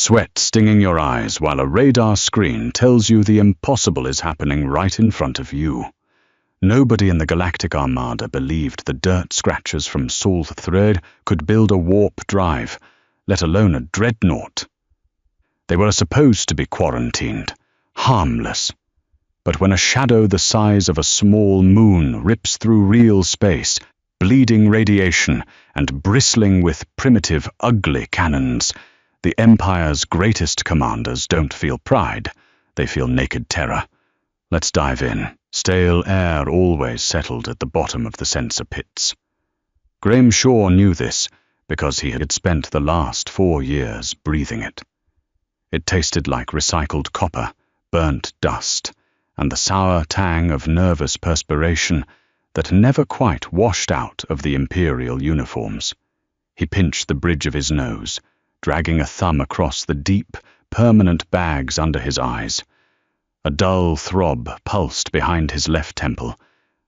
Sweat stinging your eyes while a radar screen tells you the impossible is happening right in front of you. Nobody in the Galactic Armada believed the dirt scratchers from Sol Thread could build a warp drive, let alone a dreadnought. They were supposed to be quarantined, harmless. But when a shadow the size of a small moon rips through real space, bleeding radiation and bristling with primitive, ugly cannons, the Empire's greatest commanders don't feel pride, they feel naked terror. Let's dive in. Stale air always settled at the bottom of the sensor pits. Graham Shaw knew this because he had spent the last 4 years breathing it. It tasted like recycled copper, burnt dust, and the sour tang of nervous perspiration that never quite washed out of the Imperial uniforms. He pinched the bridge of his nose, dragging a thumb across the deep, permanent bags under his eyes. A dull throb pulsed behind his left temple,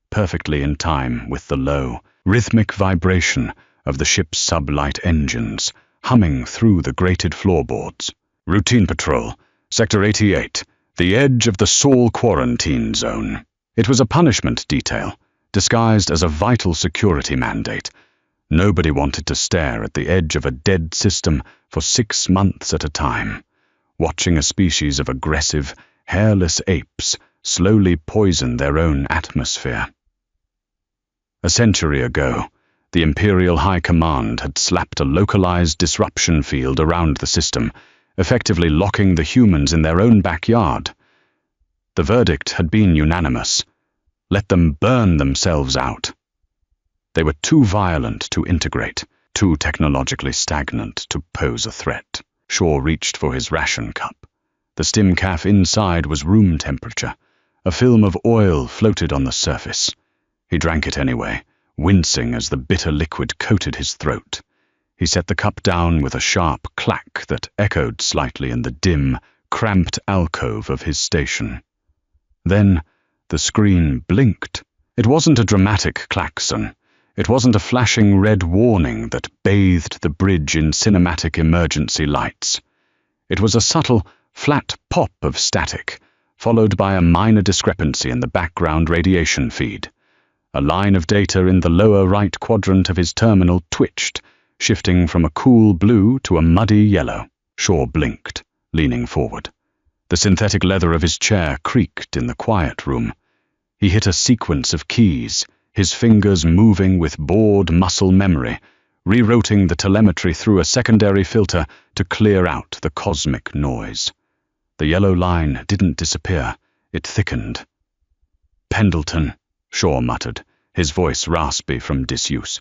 perfectly in time with the low, rhythmic vibration of the ship's sublight engines humming through the grated floorboards. Routine patrol, Sector 88, the edge of the Sol quarantine zone. It was a punishment detail, disguised as a vital security mandate. Nobody wanted to stare at the edge of a dead system for 6 months at a time, watching a species of aggressive, hairless apes slowly poison their own atmosphere. A century ago, the Imperial High Command had slapped a localized disruption field around the system, effectively locking the humans in their own backyard. The verdict had been unanimous. Let them burn themselves out. They were too violent to integrate, too technologically stagnant to pose a threat. Shaw reached for his ration cup. The stimcaf inside was room temperature. A film of oil floated on the surface. He drank it anyway, wincing as the bitter liquid coated his throat. He set the cup down with a sharp clack that echoed slightly in the dim, cramped alcove of his station. Then the screen blinked. It wasn't a dramatic klaxon. It wasn't a flashing red warning that bathed the bridge in cinematic emergency lights. It was a subtle, flat pop of static, followed by a minor discrepancy in the background radiation feed. A line of data in the lower right quadrant of his terminal twitched, shifting from a cool blue to a muddy yellow. Shaw blinked, leaning forward. The synthetic leather of his chair creaked in the quiet room. He hit a sequence of keys, his fingers moving with bored muscle memory, rerouting the telemetry through a secondary filter to clear out the cosmic noise. The yellow line didn't disappear, it thickened. "Pendleton," Shaw muttered, his voice raspy from disuse.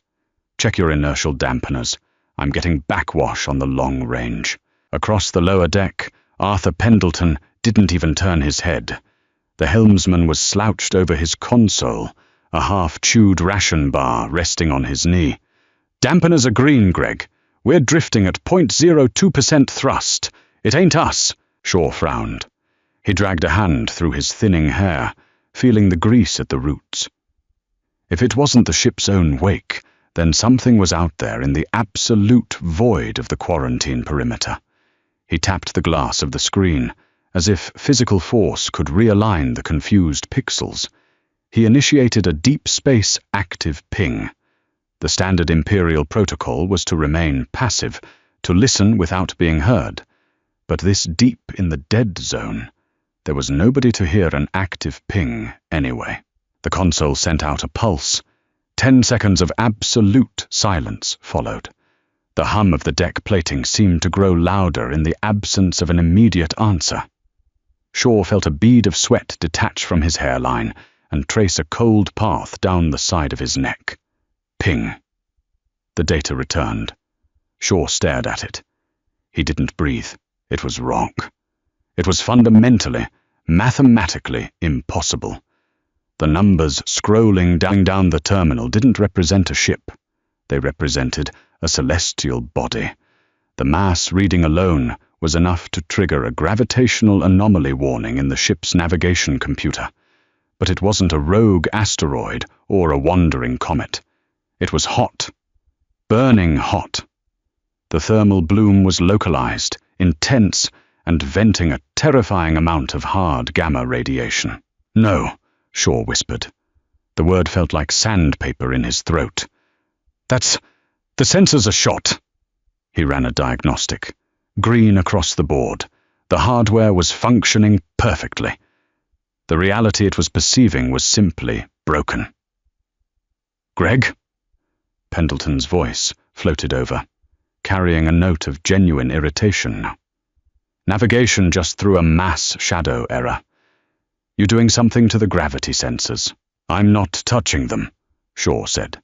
"Check your inertial dampeners. I'm getting backwash on the long range." Across the lower deck, Arthur Pendleton didn't even turn his head. The helmsman was slouched over his console, a half-chewed ration bar resting on his knee. "Dampeners are green, Greg. We're drifting at 0.02% thrust. It ain't us." Shaw frowned. He dragged a hand through his thinning hair, feeling the grease at the roots. If it wasn't the ship's own wake, then something was out there in the absolute void of the quarantine perimeter. He tapped the glass of the screen, as if physical force could realign the confused pixels. He initiated a deep space active ping. The standard Imperial protocol was to remain passive, to listen without being heard. But this deep in the dead zone, there was nobody to hear an active ping anyway. The console sent out a pulse. 10 seconds of absolute silence followed. The hum of the deck plating seemed to grow louder in the absence of an immediate answer. Shaw felt a bead of sweat detach from his hairline and trace a cold path down the side of his neck. Ping. The data returned. Shaw stared at it. He didn't breathe. It was wrong. It was fundamentally, mathematically impossible. The numbers scrolling down the terminal didn't represent a ship. They represented a celestial body. The mass reading alone was enough to trigger a gravitational anomaly warning in the ship's navigation computer. But it wasn't a rogue asteroid or a wandering comet. It was hot. Burning hot. The thermal bloom was localized, intense and venting a terrifying amount of hard gamma radiation. "No," Shaw whispered. The word felt like sandpaper in his throat. "The sensors are shot." He ran a diagnostic. Green across the board. The hardware was functioning perfectly. The reality it was perceiving was simply broken. "Greg?" Pendleton's voice floated over, carrying a note of genuine irritation now. "Navigation just threw a mass shadow error. You're doing something to the gravity sensors." "I'm not touching them," Shaw said.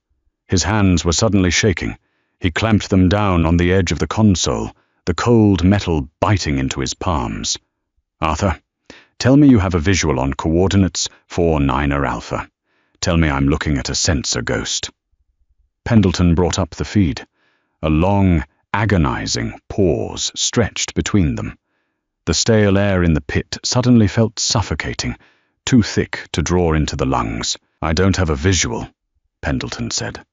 His hands were suddenly shaking. He clamped them down on the edge of the console, the cold metal biting into his palms. "Arthur, tell me you have a visual on coordinates 49er Alpha. Tell me I'm looking at a sensor ghost." Pendleton brought up the feed. A long, agonizing pause stretched between them. The stale air in the pit suddenly felt suffocating, too thick to draw into the lungs. "I don't have a visual," Pendleton said.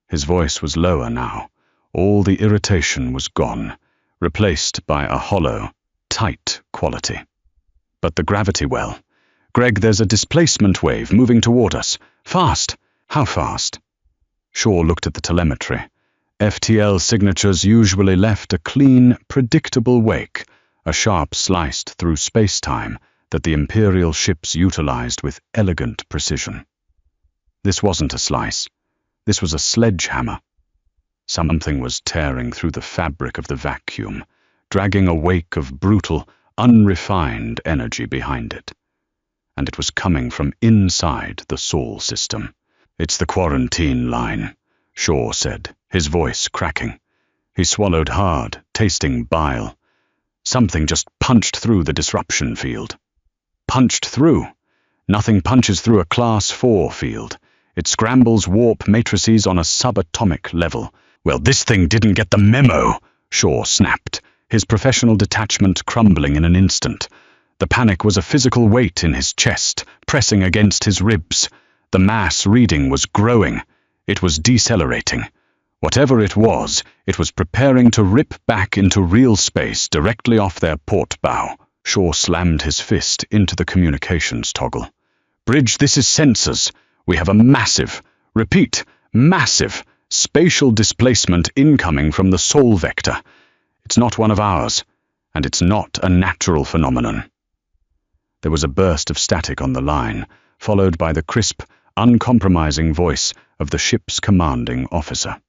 His voice was lower now. All the irritation was gone, replaced by a hollow, tight quality. "But the gravity well. Greg, there's a displacement wave moving toward us. Fast. How fast?" Shaw looked at the telemetry. FTL signatures usually left a clean, predictable wake, a sharp slice through space-time that the Imperial ships utilized with elegant precision. This wasn't a slice. This was a sledgehammer. Something was tearing through the fabric of the vacuum, dragging a wake of brutal, unrefined energy behind it. And it was coming from inside the Sol system. "It's the quarantine line," Shaw said, his voice cracking. He swallowed hard, tasting bile. Something just punched through the disruption field. Punched through? Nothing punches through a Class 4 field. It scrambles warp matrices on a subatomic level. "Well, this thing didn't get the memo," Shaw snapped, his professional detachment crumbling in an instant. The panic was a physical weight in his chest, pressing against his ribs. The mass reading was growing. It was decelerating. Whatever it was preparing to rip back into real space directly off their port bow. Shaw slammed his fist into the communications toggle. "Bridge, this is sensors. We have a massive, repeat, massive, spatial displacement incoming from the Sol vector. It's not one of ours, and it's not a natural phenomenon." There was a burst of static on the line, followed by the crisp, uncompromising voice of the ship's commanding officer.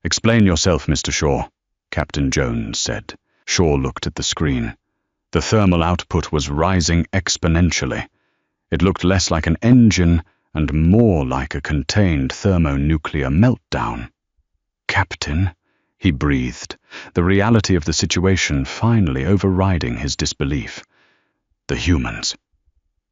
"Explain yourself, Mr. Shaw," Captain Jones said. Shaw looked at the screen. The thermal output was rising exponentially. It looked less like an engine and more like a contained thermonuclear meltdown. "Captain," he breathed, the reality of the situation finally overriding his disbelief. "The humans.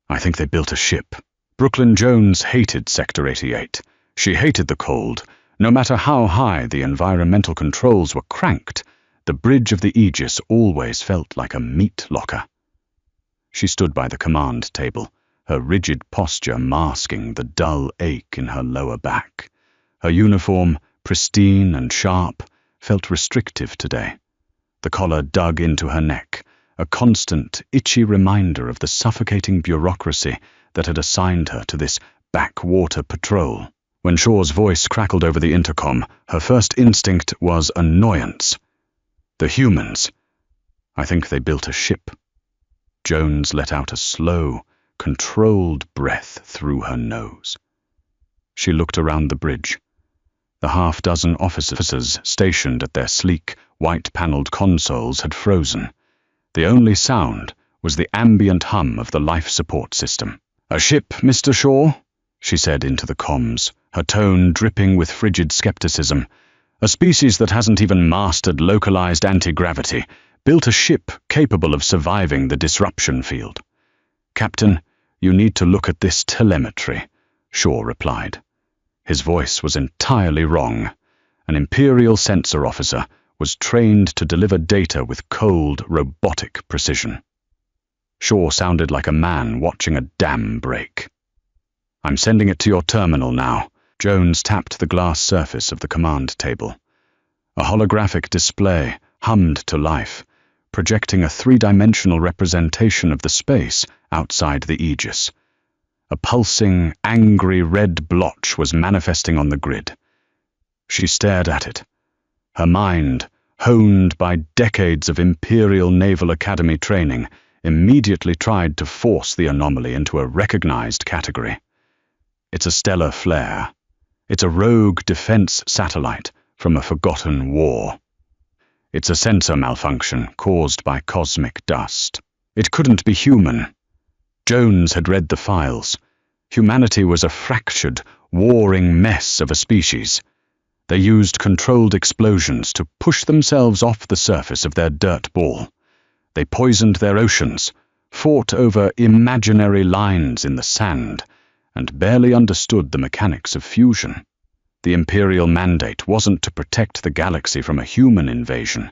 I think they built a ship." Brooklyn Jones hated Sector 88. She hated the cold. No matter how high the environmental controls were cranked, the bridge of the Aegis always felt like a meat locker. She stood by the command table, her rigid posture masking the dull ache in her lower back. Her uniform, pristine and sharp, felt restrictive today. The collar dug into her neck, a constant, itchy reminder of the suffocating bureaucracy that had assigned her to this backwater patrol. When Shaw's voice crackled over the intercom, her first instinct was annoyance. "The humans. I think they built a ship." Jones let out a slow, controlled breath through her nose. She looked around the bridge. The half-dozen officers stationed at their sleek, white-paneled consoles had frozen. The only sound was the ambient hum of the life support system. "A ship, Mr. Shaw?" she said into the comms, her tone dripping with frigid skepticism. "A species that hasn't even mastered localized anti-gravity built a ship capable of surviving the disruption field." "Captain, you need to look at this telemetry," Shaw replied. His voice was entirely wrong. An Imperial sensor officer was trained to deliver data with cold, robotic precision. Shaw sounded like a man watching a dam break. "I'm sending it to your terminal now." Jones tapped the glass surface of the command table. A holographic display hummed to life, projecting a three-dimensional representation of the space outside the aegis. A pulsing, angry red blotch was manifesting on the grid. She stared at it. Her mind, honed by decades of Imperial Naval Academy training, immediately tried to force the anomaly into a recognized category. It's a stellar flare. It's a rogue defense satellite from a forgotten war. It's a sensor malfunction caused by cosmic dust. It couldn't be human. Jones had read the files. Humanity was a fractured, warring mess of a species. They used controlled explosions to push themselves off the surface of their dirt ball. They poisoned their oceans, fought over imaginary lines in the sand, and barely understood the mechanics of fusion. The Imperial mandate wasn't to protect the galaxy from a human invasion.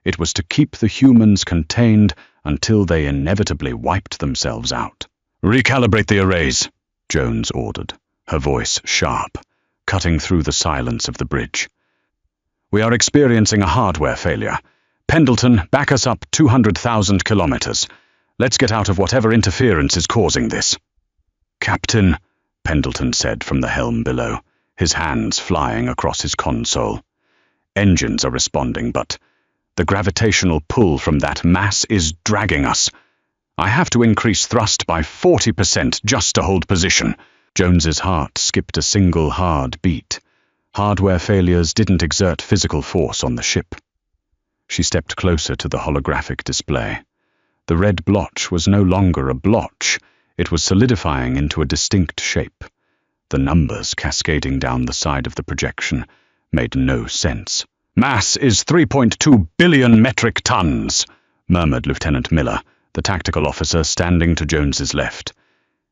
It was to keep the humans contained until they inevitably wiped themselves out. "Recalibrate the arrays," Jones ordered, her voice sharp, cutting through the silence of the bridge. "We are experiencing a hardware failure. Pendleton, back us up 200,000 kilometers. Let's get out of whatever interference is causing this." "Captain," Pendleton said from the helm below, his hands flying across his console. "Engines are responding, but the gravitational pull from that mass is dragging us. I have to increase thrust by 40% just to hold position." Jones's heart skipped a single hard beat. Hardware failures didn't exert physical force on the ship. She stepped closer to the holographic display. The red blotch was no longer a blotch. It was solidifying into a distinct shape. The numbers cascading down the side of the projection made no sense. "Mass is 3.2 billion metric tons," murmured Lieutenant Miller, the tactical officer standing to Jones's left.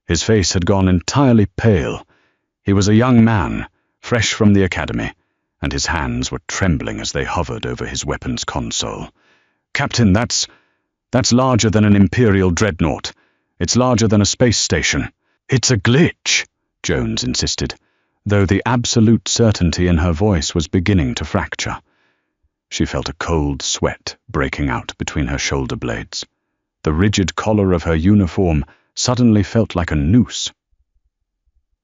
His face had gone entirely pale. He was a young man, fresh from the academy, and his hands were trembling as they hovered over his weapons console. "Captain, that's larger than an Imperial dreadnought. It's larger than a space station." "It's a glitch," Jones insisted, though the absolute certainty in her voice was beginning to fracture. She felt a cold sweat breaking out between her shoulder blades. The rigid collar of her uniform suddenly felt like a noose.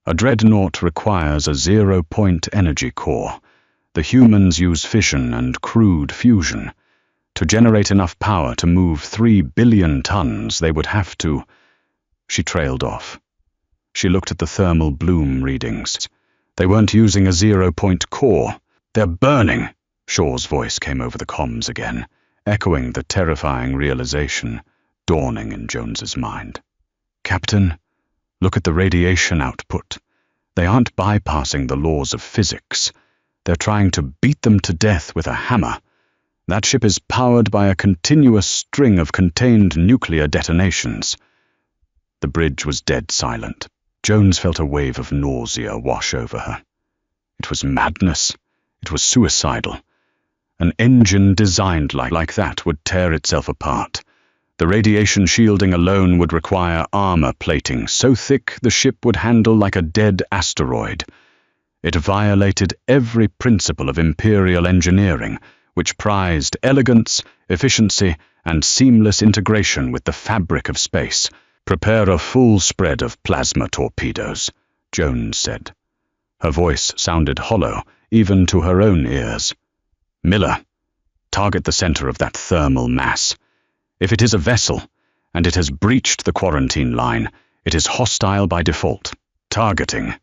"A dreadnought requires a zero-point energy core. The humans use fission and crude fusion. To generate enough power to move 3 billion tons, they would have to..." She trailed off. She looked at the thermal bloom readings. They weren't using a zero-point core. "They're burning," Shaw's voice came over the comms again, echoing the terrifying realization dawning in Jones's mind. "Captain, look at the radiation output. They aren't bypassing the laws of physics. They're trying to beat them to death with a hammer. That ship is powered by a continuous string of contained nuclear detonations." The bridge was dead silent. Jones felt a wave of nausea wash over her. It was madness. It was suicidal. An engine designed like that would tear itself apart. The radiation shielding alone would require armor plating so thick the ship would handle like a dead asteroid. It violated every principle of Imperial engineering, which prized elegance, efficiency, and seamless integration with the fabric of space. "Prepare a full spread of plasma torpedoes," Jones said. Her voice sounded hollow, even to her own ears. "Miller, target the center of that thermal mass. If it is a vessel, and it has breached the quarantine line, it is hostile by default." "Targeting.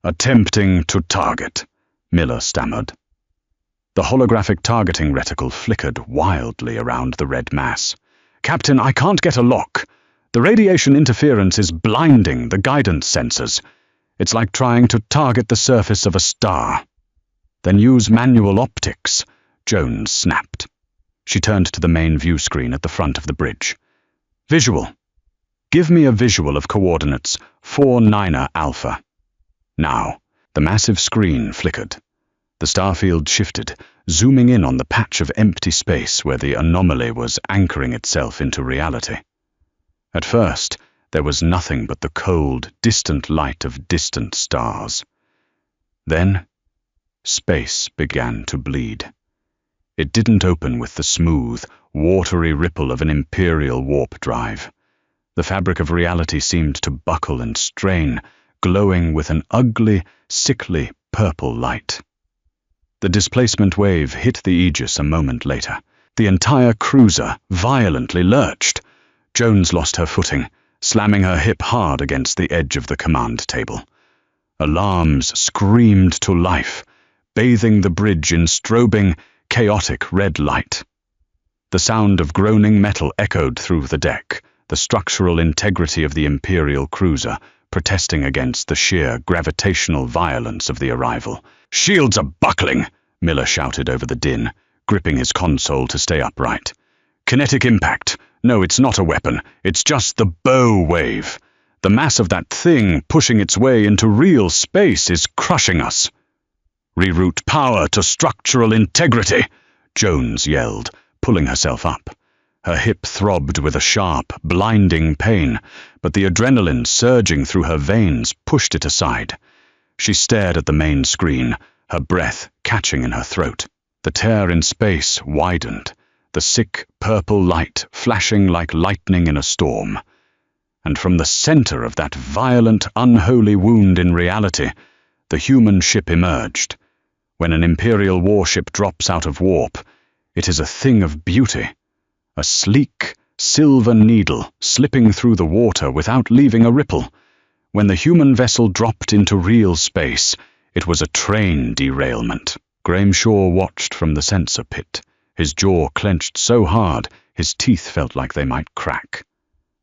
Attempting to target," Miller stammered. The holographic targeting reticle flickered wildly around the red mass. "Captain, I can't get a lock. The radiation interference is blinding the guidance sensors. It's like trying to target the surface of a star." "Then use manual optics," Jones snapped. She turned to the main view screen at the front of the bridge. "Visual. Give me a visual of coordinates 49er Alpha." Now, the massive screen flickered. The starfield shifted, zooming in on the patch of empty space where the anomaly was anchoring itself into reality. At first, there was nothing but the cold, distant light of distant stars. Then, space began to bleed. It didn't open with the smooth, watery ripple of an Imperial warp drive. The fabric of reality seemed to buckle and strain, glowing with an ugly, sickly purple light. The displacement wave hit the Aegis a moment later. The entire cruiser violently lurched. Jones lost her footing, slamming her hip hard against the edge of the command table. Alarms screamed to life, bathing the bridge in strobing, chaotic red light. The sound of groaning metal echoed through the deck, the structural integrity of the Imperial cruiser protesting against the sheer gravitational violence of the arrival. "Shields are buckling!" Miller shouted over the din, gripping his console to stay upright. "Kinetic impact. No, it's not a weapon. It's just the bow wave. The mass of that thing pushing its way into real space is crushing us." "Reroute power to structural integrity," Jones yelled, pulling herself up. Her hip throbbed with a sharp, blinding pain, but the adrenaline surging through her veins pushed it aside. She stared at the main screen, her breath catching in her throat. The tear in space widened, the sick purple light flashing like lightning in a storm. And from the center of that violent, unholy wound in reality, the human ship emerged. When an Imperial warship drops out of warp, it is a thing of beauty. A sleek, silver needle slipping through the water without leaving a ripple. When the human vessel dropped into real space, it was a train derailment. Grameshaw watched from the sensor pit, his jaw clenched so hard his teeth felt like they might crack.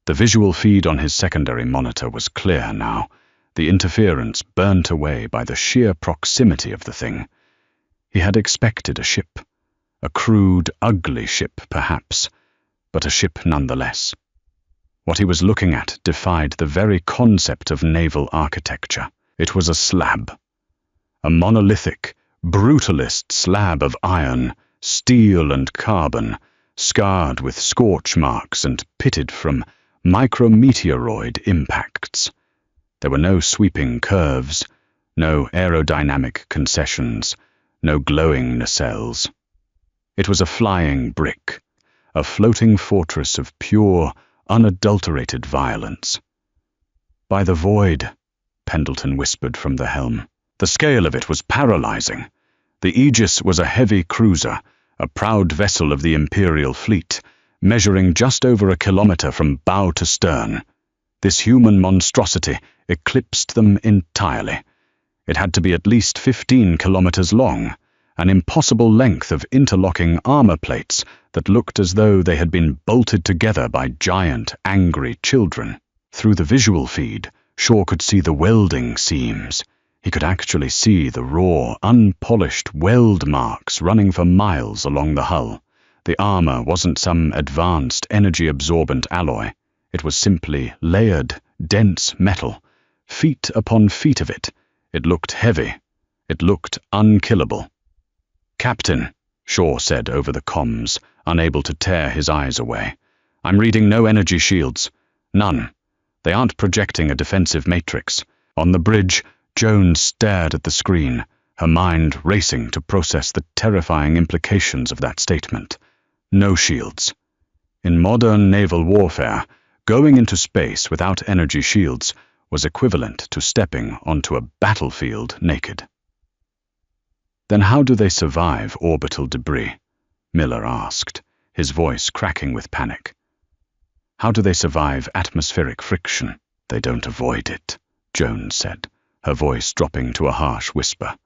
The visual feed on his secondary monitor was clear now, the interference burnt away by the sheer proximity of the thing. He had expected a ship. A crude, ugly ship, perhaps, but a ship nonetheless. What he was looking at defied the very concept of naval architecture. It was a slab. A monolithic, brutalist slab of iron, steel and carbon, scarred with scorch marks and pitted from micrometeoroid impacts. There were no sweeping curves, no aerodynamic concessions, no glowing nacelles. It was a flying brick, a floating fortress of pure, unadulterated violence. "By the void," Pendleton whispered from the helm. The scale of it was paralyzing. The Aegis was a heavy cruiser, a proud vessel of the Imperial fleet, measuring just over a kilometer from bow to stern. This human monstrosity eclipsed them entirely. It had to be at least 15 kilometers long, an impossible length of interlocking armor plates that looked as though they had been bolted together by giant, angry children. Through the visual feed, Shaw could see the welding seams. He could actually see the raw, unpolished weld marks running for miles along the hull. The armor wasn't some advanced, energy-absorbent alloy. It was simply layered, dense metal, feet upon feet of it. It looked heavy. It looked unkillable. "Captain," Shaw said over the comms, unable to tear his eyes away. "I'm reading no energy shields. None. They aren't projecting a defensive matrix." On the bridge, Jones stared at the screen, her mind racing to process the terrifying implications of that statement. No shields. In modern naval warfare, going into space without energy shields was equivalent to stepping onto a battlefield naked. "Then how do they survive orbital debris?" Miller asked, his voice cracking with panic. "How do they survive atmospheric friction?" "They don't avoid it," Jones said, her voice dropping to a harsh whisper.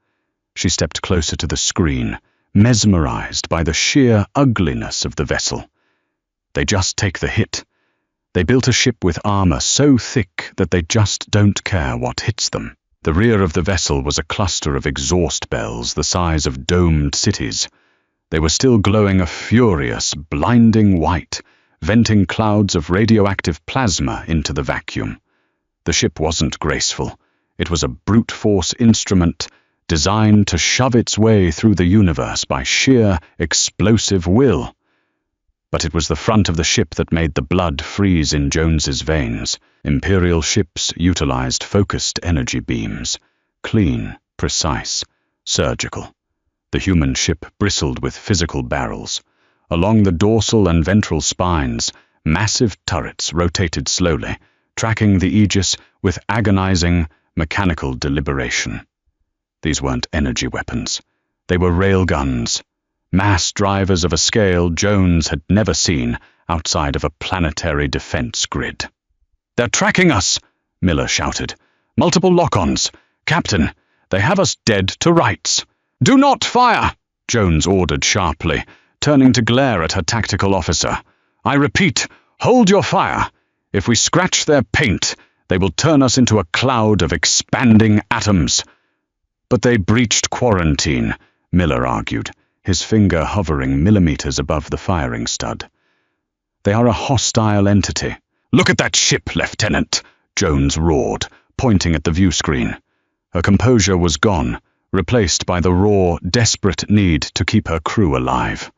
She stepped closer to the screen, mesmerized by the sheer ugliness of the vessel. "They just take the hit. They built a ship with armor so thick that they just don't care what hits them." The rear of the vessel was a cluster of exhaust bells the size of domed cities. They were still glowing a furious, blinding white, venting clouds of radioactive plasma into the vacuum. The ship wasn't graceful. It was a brute force instrument designed to shove its way through the universe by sheer, explosive will. But it was the front of the ship that made the blood freeze in Jones's veins. Imperial ships utilized focused energy beams, clean, precise, surgical. The human ship bristled with physical barrels. Along the dorsal and ventral spines, massive turrets rotated slowly, tracking the Aegis with agonizing, mechanical deliberation. These weren't energy weapons. They were railguns, mass drivers of a scale Jones had never seen outside of a planetary defense grid. "They're tracking us!" Miller shouted. "Multiple lock-ons. Captain, they have us dead to rights." "Do not fire!" Jones ordered sharply, turning to glare at her tactical officer. "I repeat, hold your fire. If we scratch their paint, they will turn us into a cloud of expanding atoms." "But they breached quarantine," Miller argued, his finger hovering millimeters above the firing stud. "They are a hostile entity." "Look at that ship, Lieutenant!" Jones roared, pointing at the view screen. Her composure was gone, replaced by the raw, desperate need to keep her crew alive.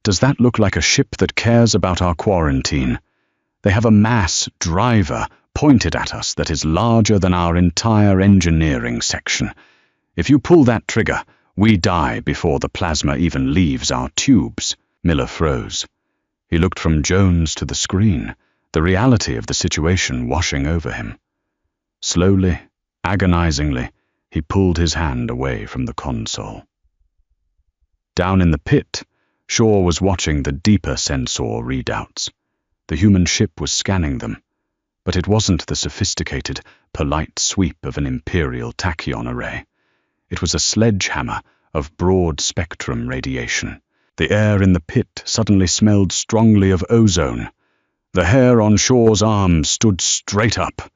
"Does that look like a ship that cares about our quarantine? They have a mass driver pointed at us that is larger than our entire engineering section. If you pull that trigger, we die before the plasma even leaves our tubes." Miller froze. He looked from Jones to the screen, the reality of the situation washing over him. Slowly, agonizingly, he pulled his hand away from the console. Down in the pit, Shaw was watching the deeper sensor readouts. The human ship was scanning them, but it wasn't the sophisticated, polite sweep of an Imperial tachyon array. It was a sledgehammer of broad-spectrum radiation. The air in the pit suddenly smelled strongly of ozone. The hair on Shaw's arm stood straight up.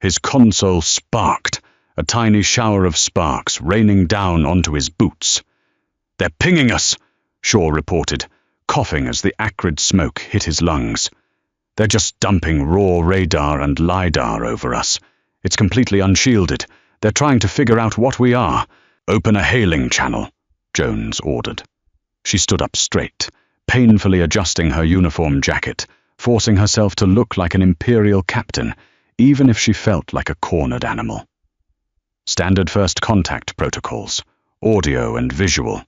His console sparked, a tiny shower of sparks raining down onto his boots. "They're pinging us," Shaw reported, coughing as the acrid smoke hit his lungs. "They're just dumping raw radar and LiDAR over us. It's completely unshielded. They're trying to figure out what we are." "Open a hailing channel," Jones ordered. She stood up straight, painfully adjusting her uniform jacket, forcing herself to look like an Imperial captain, even if she felt like a cornered animal. Standard first contact protocols, audio and visual.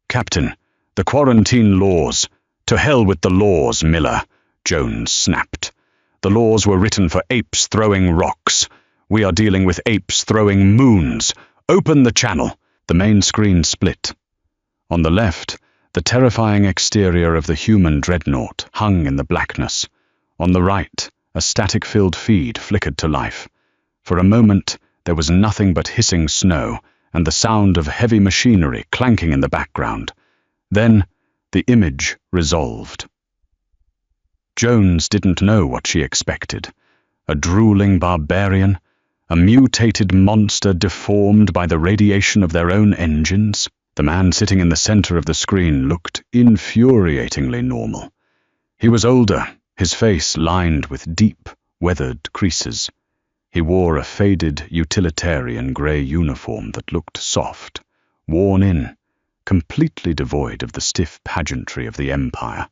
"Captain, the quarantine laws." "To hell with the laws, Miller," Jones snapped. "The laws were written for apes throwing rocks. We are dealing with apes throwing moons. Open the channel." The main screen split. On the left, the terrifying exterior of the human dreadnought hung in the blackness. On the right, a static-filled feed flickered to life. For a moment, there was nothing but hissing snow and the sound of heavy machinery clanking in the background. Then, the image resolved. Jones didn't know what she expected. A drooling barbarian? A mutated monster deformed by the radiation of their own engines? The man sitting in the center of the screen looked infuriatingly normal. He was older, his face lined with deep, weathered creases. He wore a faded, utilitarian grey uniform that looked soft, worn in, completely devoid of the stiff pageantry of the Empire.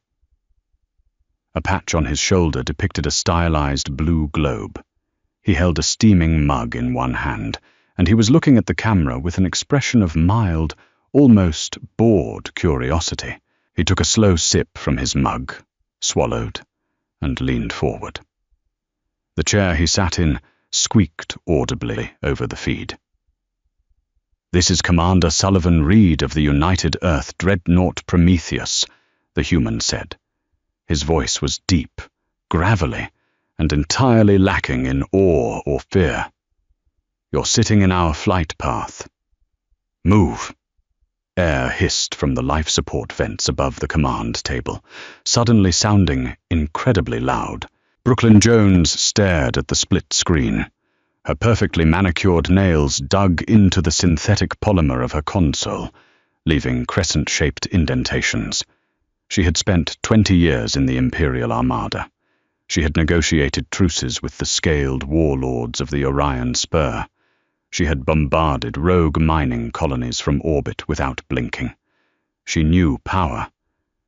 A patch on his shoulder depicted a stylized blue globe. He held a steaming mug in one hand, and he was looking at the camera with an expression of mild, almost bored curiosity. He took a slow sip from his mug, swallowed, and leaned forward. The chair he sat in squeaked audibly over the feed. "This is Commander Sullivan Reed of the United Earth Dreadnought Prometheus," the human said. His voice was deep, gravelly, and entirely lacking in awe or fear. "You're sitting in our flight path. Move." Air hissed from the life support vents above the command table, suddenly sounding incredibly loud. Brooklyn Jones stared at the split screen. Her perfectly manicured nails dug into the synthetic polymer of her console, leaving crescent-shaped indentations. She had spent 20 years in the Imperial Armada. She had negotiated truces with the scaled warlords of the Orion Spur. She had bombarded rogue mining colonies from orbit without blinking. She knew power.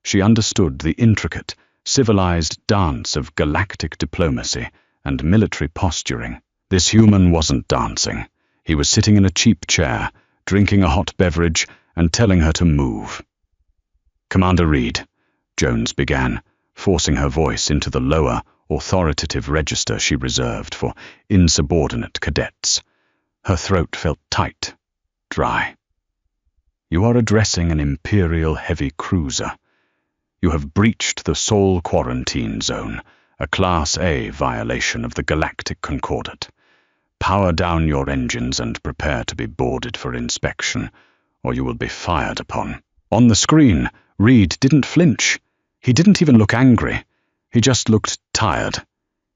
She understood the intricate, civilized dance of galactic diplomacy and military posturing. This human wasn't dancing. He was sitting in a cheap chair, drinking a hot beverage and telling her to move. "Commander Reed," Jones began, forcing her voice into the lower, authoritative register she reserved for insubordinate cadets. Her throat felt tight, dry. "You are addressing an Imperial heavy cruiser. You have breached the Sol Quarantine Zone, a Class A violation of the Galactic Concordat. Power down your engines and prepare to be boarded for inspection, or you will be fired upon." On the screen, Reed didn't flinch. He didn't even look angry. He just looked tired.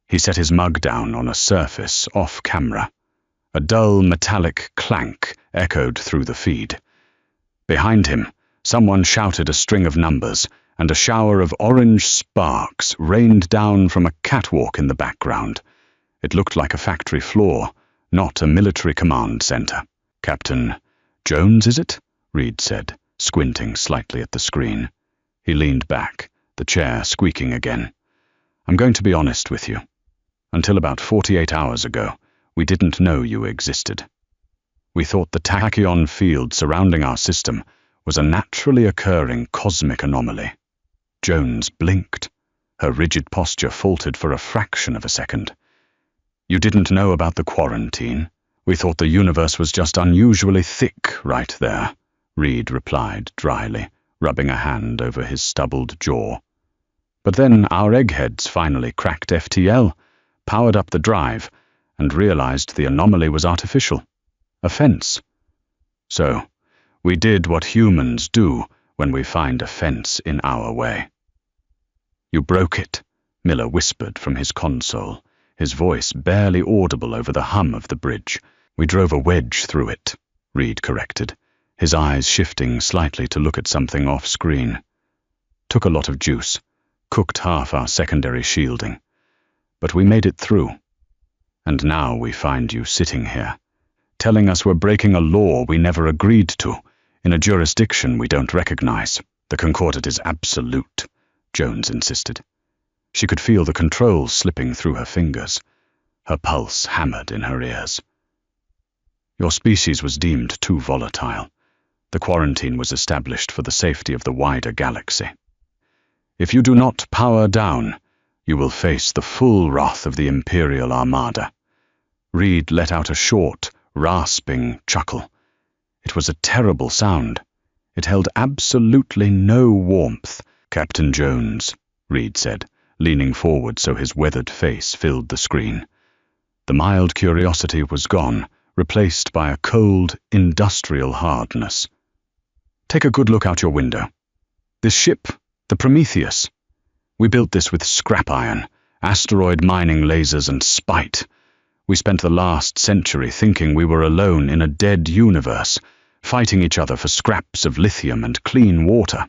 He set his mug down on a surface off camera. A dull metallic clank echoed through the feed. Behind him, someone shouted a string of numbers, and a shower of orange sparks rained down from a catwalk in the background. It looked like a factory floor, not a military command center. "Captain Jones, is it?" Reed said, squinting slightly at the screen. He leaned back, the chair squeaking again. "I'm going to be honest with you. Until about 48 hours ago, we didn't know you existed. We thought the tachyon field surrounding our system was a naturally occurring cosmic anomaly." Jones blinked. Her rigid posture faltered for a fraction of a second. "You didn't know about the quarantine? We thought the universe was just unusually thick right there," Reed replied dryly, rubbing a hand over his stubbled jaw. "But then our eggheads finally cracked FTL, powered up the drive, and realized the anomaly was artificial. A fence. So, we did what humans do when we find a fence in our way." "You broke it," Miller whispered from his console, his voice barely audible over the hum of the bridge. "We drove a wedge through it," Reed corrected, his eyes shifting slightly to look at something off-screen. "Took a lot of juice, cooked half our secondary shielding. But we made it through. And now we find you sitting here, telling us we're breaking a law we never agreed to, in a jurisdiction we don't recognize." "The Concordat is absolute," Jones insisted. She could feel the controls slipping through her fingers. Her pulse hammered in her ears. "Your species was deemed too volatile. The quarantine was established for the safety of the wider galaxy. If you do not power down, you will face the full wrath of the Imperial Armada." Reed let out a short, rasping chuckle. It was a terrible sound. It held absolutely no warmth. "Captain Jones," Reed said, leaning forward so his weathered face filled the screen. The mild curiosity was gone, replaced by a cold, industrial hardness. "Take a good look out your window. This ship, the Prometheus. We built this with scrap iron, asteroid mining lasers, and spite. We spent the last century thinking we were alone in a dead universe, fighting each other for scraps of lithium and clean water."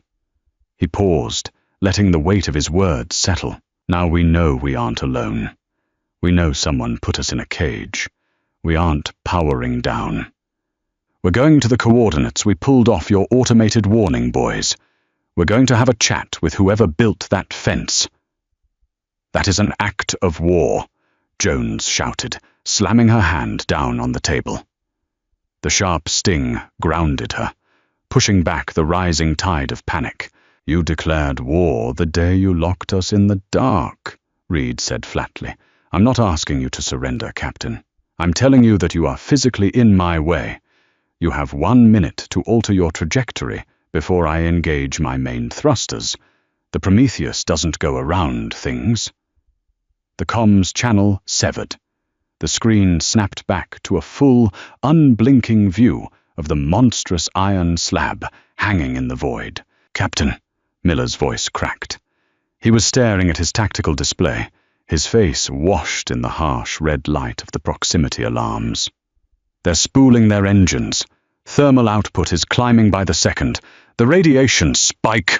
He paused, letting the weight of his words settle. "Now we know we aren't alone. We know someone put us in a cage. We aren't powering down. We're going to the coordinates we pulled off your automated warning buoys. We're going to have a chat with whoever built that fence." "That is an act of war," Jones shouted, slamming her hand down on the table. The sharp sting grounded her, pushing back the rising tide of panic. "You declared war the day you locked us in the dark," Reed said flatly. "I'm not asking you to surrender, Captain. I'm telling you that you are physically in my way. You have 1 minute to alter your trajectory before I engage my main thrusters. The Prometheus doesn't go around things." The comms channel severed. The screen snapped back to a full, unblinking view of the monstrous iron slab hanging in the void. "Captain," Miller's voice cracked. He was staring at his tactical display, his face washed in the harsh red light of the proximity alarms. "They're spooling their engines. Thermal output is climbing by the second. The radiation spike."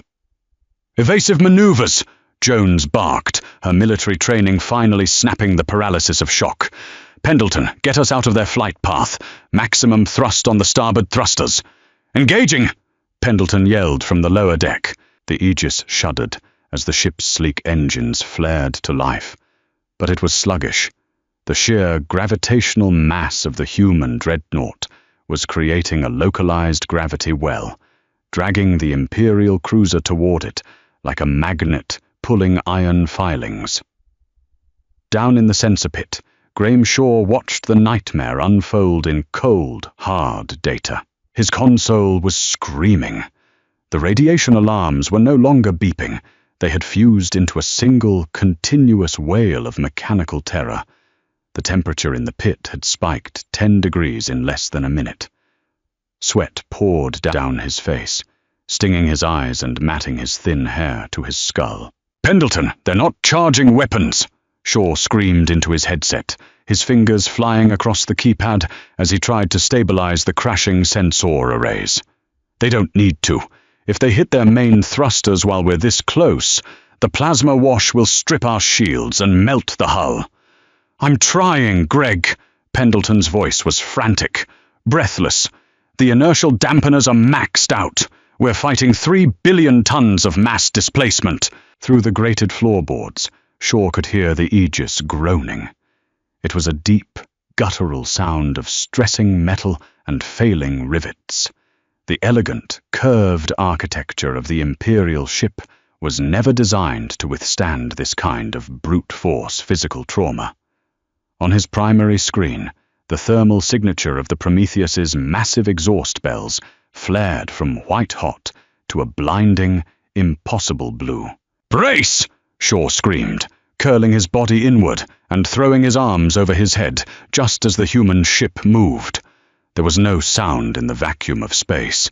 "Evasive maneuvers," Jones barked, her military training finally snapping the paralysis of shock. "Pendleton, get us out of their flight path. Maximum thrust on the starboard thrusters." "Engaging!" Pendleton yelled from the lower deck. The Aegis shuddered as the ship's sleek engines flared to life. But it was sluggish. The sheer gravitational mass of the human dreadnought was creating a localized gravity well, dragging the Imperial cruiser toward it like a magnet pulling iron filings. Down in the sensor pit, Graham Shaw watched the nightmare unfold in cold, hard data. His console was screaming. The radiation alarms were no longer beeping. They had fused into a single, continuous wail of mechanical terror. The temperature in the pit had spiked 10 degrees in less than a minute. Sweat poured down his face, stinging his eyes and matting his thin hair to his skull. "Pendleton, they're not charging weapons!" Shaw screamed into his headset, his fingers flying across the keypad as he tried to stabilize the crashing sensor arrays. "They don't need to. If they hit their main thrusters while we're this close, the plasma wash will strip our shields and melt the hull." "I'm trying, Greg." Pendleton's voice was frantic, breathless. "The inertial dampeners are maxed out. We're fighting 3 billion tons of mass displacement." Through the grated floorboards, Shaw could hear the Aegis groaning. It was a deep, guttural sound of stressing metal and failing rivets. The elegant, curved architecture of the Imperial ship was never designed to withstand this kind of brute force physical trauma. On his primary screen, the thermal signature of the Prometheus's massive exhaust bells flared from white-hot to a blinding, impossible blue. "Brace!" Shaw screamed, curling his body inward and throwing his arms over his head just as the human ship moved. There was no sound in the vacuum of space,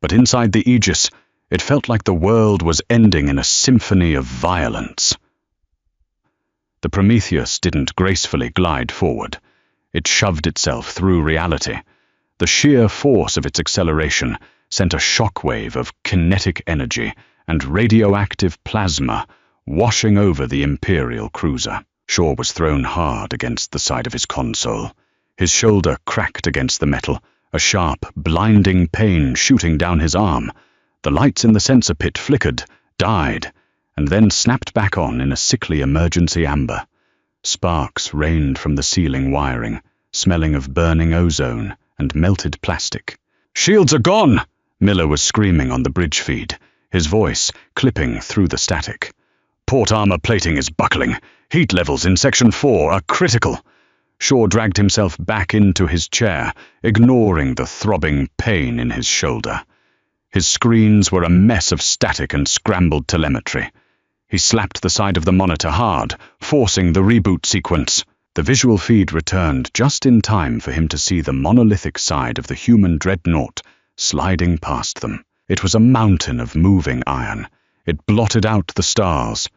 but inside the Aegis, it felt like the world was ending in a symphony of violence. The Prometheus didn't gracefully glide forward. It shoved itself through reality. The sheer force of its acceleration sent a shockwave of kinetic energy and radioactive plasma washing over the Imperial cruiser. Shaw was thrown hard against the side of his console. His shoulder cracked against the metal, a sharp, blinding pain shooting down his arm. The lights in the sensor pit flickered, died, and then snapped back on in a sickly emergency amber. Sparks rained from the ceiling wiring, smelling of burning ozone and melted plastic. "Shields are gone!" Miller was screaming on the bridge feed, his voice clipping through the static. "Port armor plating is buckling. Heat levels in Section 4 are critical." Shaw dragged himself back into his chair, ignoring the throbbing pain in his shoulder. His screens were a mess of static and scrambled telemetry. He slapped the side of the monitor hard, forcing the reboot sequence. The visual feed returned just in time for him to see the monolithic side of the human dreadnought sliding past them. It was a mountain of moving iron. It blotted out the stars.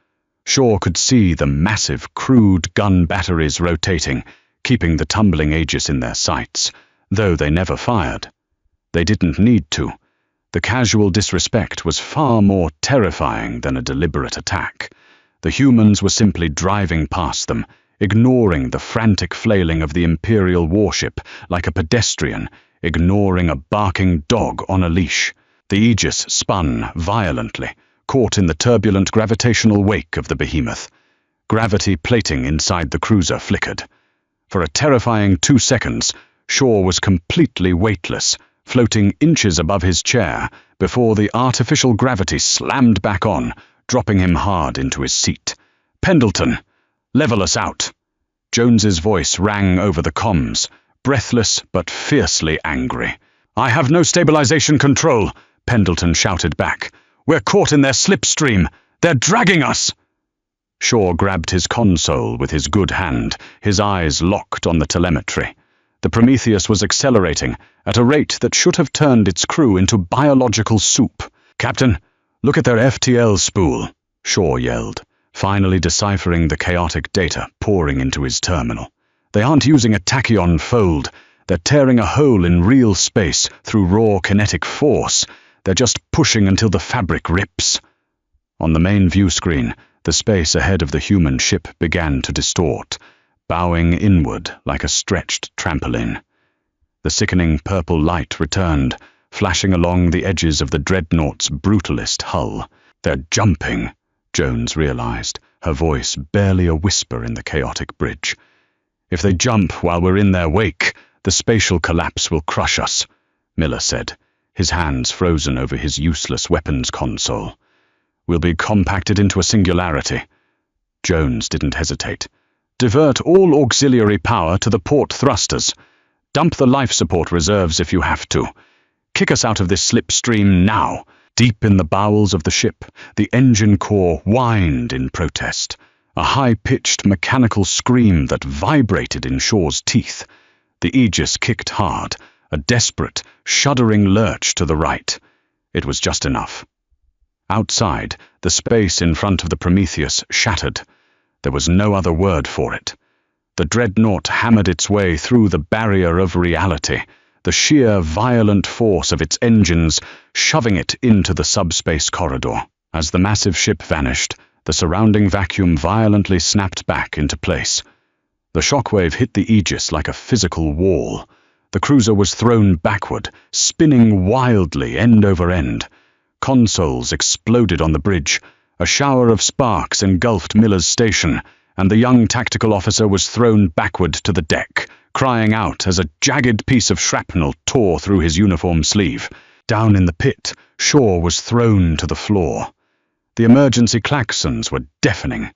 Shaw could see the massive, crude gun batteries rotating, keeping the tumbling Aegis in their sights, though they never fired. They didn't need to. The casual disrespect was far more terrifying than a deliberate attack. The humans were simply driving past them, ignoring the frantic flailing of the Imperial warship like a pedestrian, ignoring a barking dog on a leash. The Aegis spun violently, caught in the turbulent gravitational wake of the behemoth. Gravity plating inside the cruiser flickered. For a terrifying 2 seconds, Shaw was completely weightless, floating inches above his chair before the artificial gravity slammed back on, dropping him hard into his seat. "Pendleton, level us out." Jones's voice rang over the comms, breathless but fiercely angry. "I have no stabilization control," Pendleton shouted back. "We're caught in their slipstream. They're dragging us." Shaw grabbed his console with his good hand, his eyes locked on the telemetry. The Prometheus was accelerating at a rate that should have turned its crew into biological soup. "Captain, look at their FTL spool," Shaw yelled, finally deciphering the chaotic data pouring into his terminal. "They aren't using a tachyon fold. They're tearing a hole in real space through raw kinetic force. They're just pushing until the fabric rips." On the main view screen, the space ahead of the human ship began to distort, bowing inward like a stretched trampoline. The sickening purple light returned, flashing along the edges of the dreadnought's brutalist hull. "They're jumping," Jones realized, her voice barely a whisper in the chaotic bridge. "If they jump while we're in their wake, The spatial collapse will crush us, Miller said, his hands frozen over his useless weapons console. We'll be compacted into a singularity. Jones didn't hesitate. Divert all auxiliary power to the port thrusters. Dump the life support reserves if you have to. Kick us out of this slipstream now. Deep in the bowels of the ship, the engine core whined in protest, a high-pitched mechanical scream that vibrated in Shaw's teeth. The Aegis kicked hard, a desperate, shuddering lurch to the right. It was just enough. Outside, the space in front of the Prometheus shattered. There was no other word for it. The dreadnought hammered its way through the barrier of reality, the sheer violent force of its engines shoving it into the subspace corridor. As the massive ship vanished, the surrounding vacuum violently snapped back into place. The shockwave hit the Aegis like a physical wall. The cruiser was thrown backward, spinning wildly end over end. Consoles exploded on the bridge. A shower of sparks engulfed Miller's station, and the young tactical officer was thrown backward to the deck, crying out as a jagged piece of shrapnel tore through his uniform sleeve. Down in the pit, Shaw was thrown to the floor. The emergency klaxons were deafening.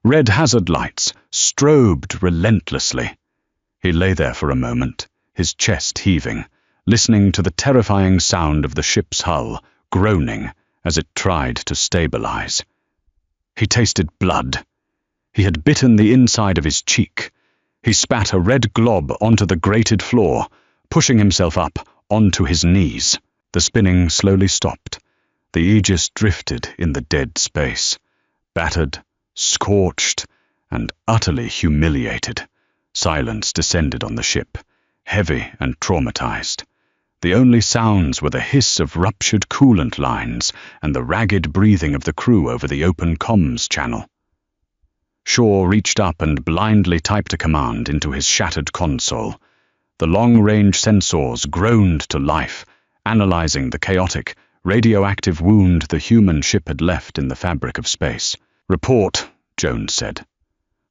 Red hazard lights strobed relentlessly. He lay there for a moment, his chest heaving, listening to the terrifying sound of the ship's hull groaning as it tried to stabilize. He tasted blood. He had bitten the inside of his cheek. He spat a red glob onto the grated floor, pushing himself up onto his knees. The spinning slowly stopped. The Aegis drifted in the dead space, battered, scorched, and utterly humiliated. Silence descended on the ship, heavy and traumatized. The only sounds were the hiss of ruptured coolant lines and the ragged breathing of the crew over the open comms channel. Shaw reached up and blindly typed a command into his shattered console. The long-range sensors groaned to life, analyzing the chaotic, radioactive wound the human ship had left in the fabric of space. "Report," Jones said.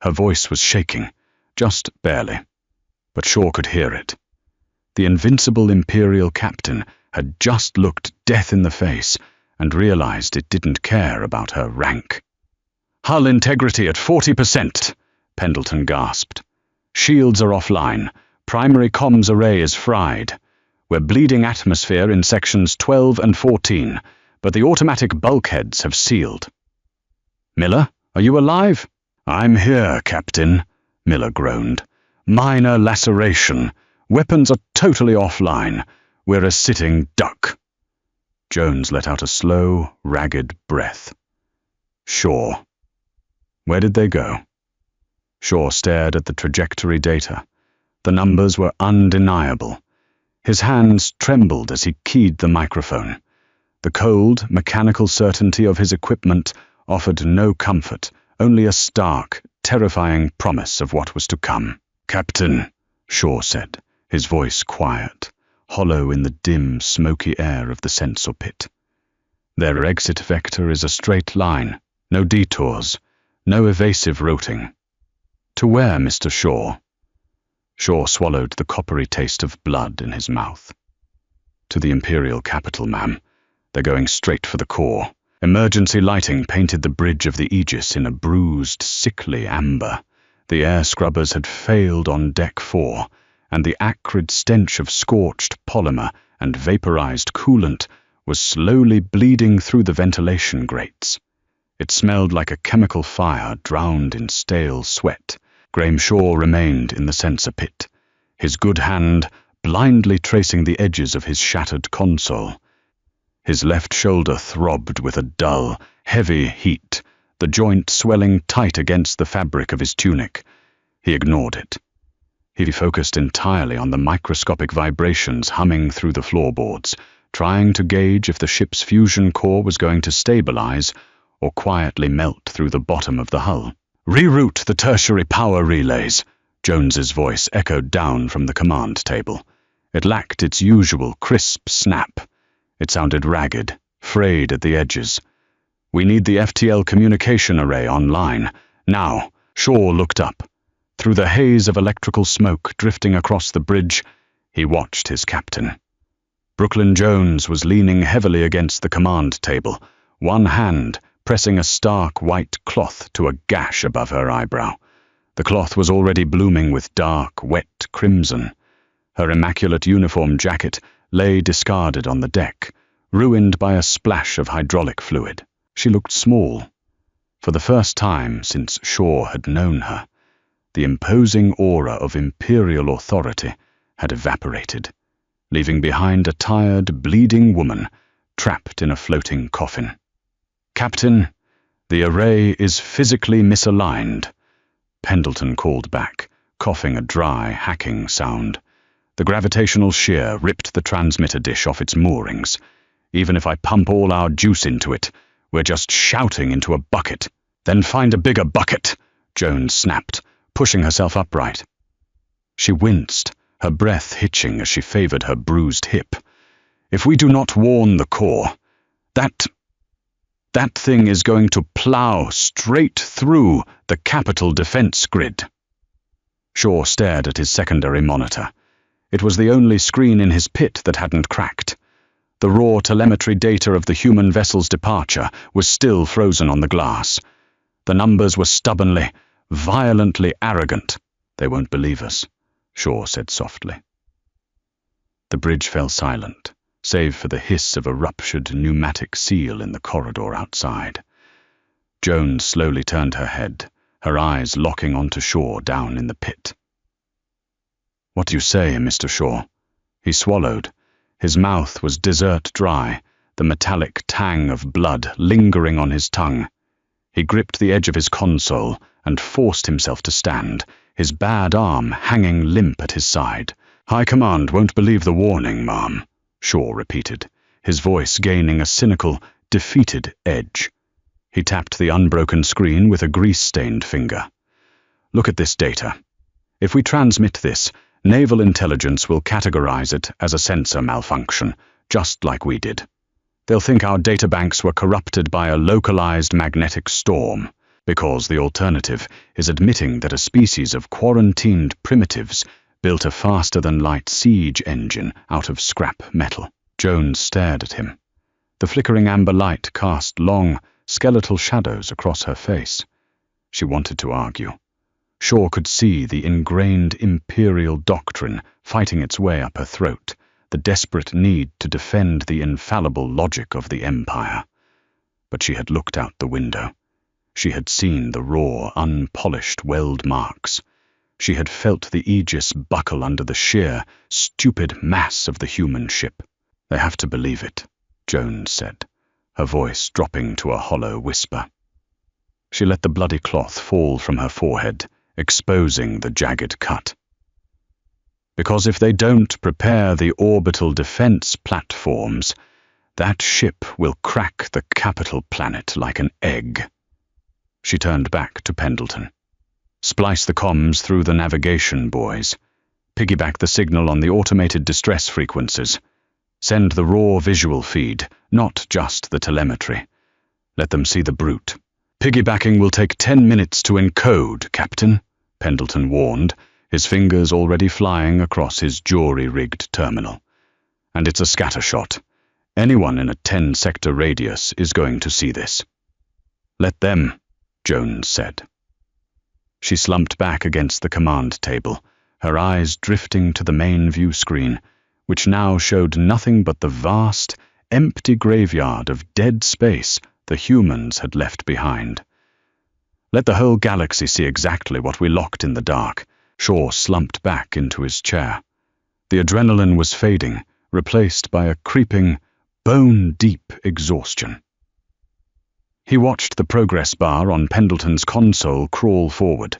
Her voice was shaking, just barely, but Shaw could hear it. The invincible Imperial captain had just looked death in the face and realized it didn't care about her rank. "Hull integrity at 40%, Pendleton gasped. "Shields are offline. Primary comms array is fried. We're bleeding atmosphere in sections 12 and 14, but the automatic bulkheads have sealed." "Miller, are you alive?" "I'm here, Captain," Miller groaned. "Minor laceration. Weapons are totally offline. We're a sitting duck." Jones let out a slow, ragged breath. "Shaw. Where did they go?" Shaw stared at the trajectory data. The numbers were undeniable. His hands trembled as he keyed the microphone. The cold, mechanical certainty of his equipment offered no comfort, only a stark, terrifying promise of what was to come. "Captain," Shaw said, his voice quiet, hollow in the dim, smoky air of the sensor pit. "Their exit vector is a straight line, no detours, no evasive routing." "To where, Mr. Shaw?" Shaw swallowed the coppery taste of blood in his mouth. "To the Imperial capital, ma'am. They're going straight for the core." Emergency lighting painted the bridge of the Aegis in a bruised, sickly amber. The air scrubbers had failed on Deck 4, and the acrid stench of scorched polymer and vaporized coolant was slowly bleeding through the ventilation grates. It smelled like a chemical fire drowned in stale sweat. Graham Shaw remained in the sensor pit, his good hand blindly tracing the edges of his shattered console. His left shoulder throbbed with a dull, heavy heat, the joint swelling tight against the fabric of his tunic. He ignored it. He focused entirely on the microscopic vibrations humming through the floorboards, trying to gauge if the ship's fusion core was going to stabilize or quietly melt through the bottom of the hull. "Reroute the tertiary power relays," Jones's voice echoed down from the command table. It lacked its usual crisp snap. It sounded ragged, frayed at the edges. "We need the FTL communication array online. Now." Shaw looked up. Through the haze of electrical smoke drifting across the bridge, He watched his captain. Brooklyn Jones was leaning heavily against the command table, one hand pressing a stark white cloth to a gash above her eyebrow. The cloth was already blooming with dark, wet crimson. Her immaculate uniform jacket lay discarded on the deck, ruined by a splash of hydraulic fluid. She looked small. For the first time since Shaw had known her, the imposing aura of imperial authority had evaporated, leaving behind a tired, bleeding woman trapped in a floating coffin. "Captain, the array is physically misaligned," Pendleton called back, coughing a dry, hacking sound. "The gravitational shear ripped the transmitter dish off its moorings. Even if I pump all our juice into it, we're just shouting into a bucket." "Then find a bigger bucket," Jones snapped, pushing herself upright. She winced, her breath hitching as she favored her bruised hip. "If we do not warn the Corps, that thing is going to plow straight through the capital defense grid." Shaw stared at his secondary monitor. It was the only screen in his pit that hadn't cracked. The raw telemetry data of the human vessel's departure was still frozen on the glass. The numbers were stubbornly, violently arrogant. "They won't believe us," Shaw said softly. The bridge fell silent, save for the hiss of a ruptured pneumatic seal in the corridor outside. Jones slowly turned her head, her eyes locking onto Shaw down in the pit. "What do you say, Mr. Shaw?" He swallowed. His mouth was dessert dry, the metallic tang of blood lingering on his tongue. He gripped the edge of his console and forced himself to stand, his bad arm hanging limp at his side. "High Command won't believe the warning, ma'am," Shaw repeated, his voice gaining a cynical, defeated edge. He tapped the unbroken screen with a grease-stained finger. "Look at this data. If we transmit this, Naval Intelligence will categorize it as a sensor malfunction, just like we did. They'll think our databanks were corrupted by a localized magnetic storm, because the alternative is admitting that a species of quarantined primitives built a faster-than-light siege engine out of scrap metal." Jones stared at him. The flickering amber light cast long, skeletal shadows across her face. She wanted to argue. Shaw could see the ingrained imperial doctrine fighting its way up her throat, the desperate need to defend the infallible logic of the Empire. But she had looked out the window. She had seen the raw, unpolished weld marks. She had felt the aegis buckle under the sheer, stupid mass of the human ship. "They have to believe it," Jones said, her voice dropping to a hollow whisper. She let the bloody cloth fall from her forehead, exposing the jagged cut. "Because if they don't prepare the orbital defense platforms, that ship will crack the capital planet like an egg." She turned back to Pendleton. "Splice the comms through the navigation buoys. Piggyback the signal on the automated distress frequencies. Send the raw visual feed, not just the telemetry. Let them see the brute." "Piggybacking will take 10 minutes to encode, Captain," Pendleton warned, his fingers already flying across his jury-rigged terminal. "And it's a scattershot. Anyone in a 10-sector radius is going to see this." "Let them," Jones said. She slumped back against the command table, her eyes drifting to the main view screen, which now showed nothing but the vast, empty graveyard of dead space the humans had left behind. "Let the whole galaxy see exactly what we locked in the dark." Shaw slumped back into his chair. The adrenaline was fading, replaced by a creeping, bone-deep exhaustion. He watched the progress bar on Pendleton's console crawl forward.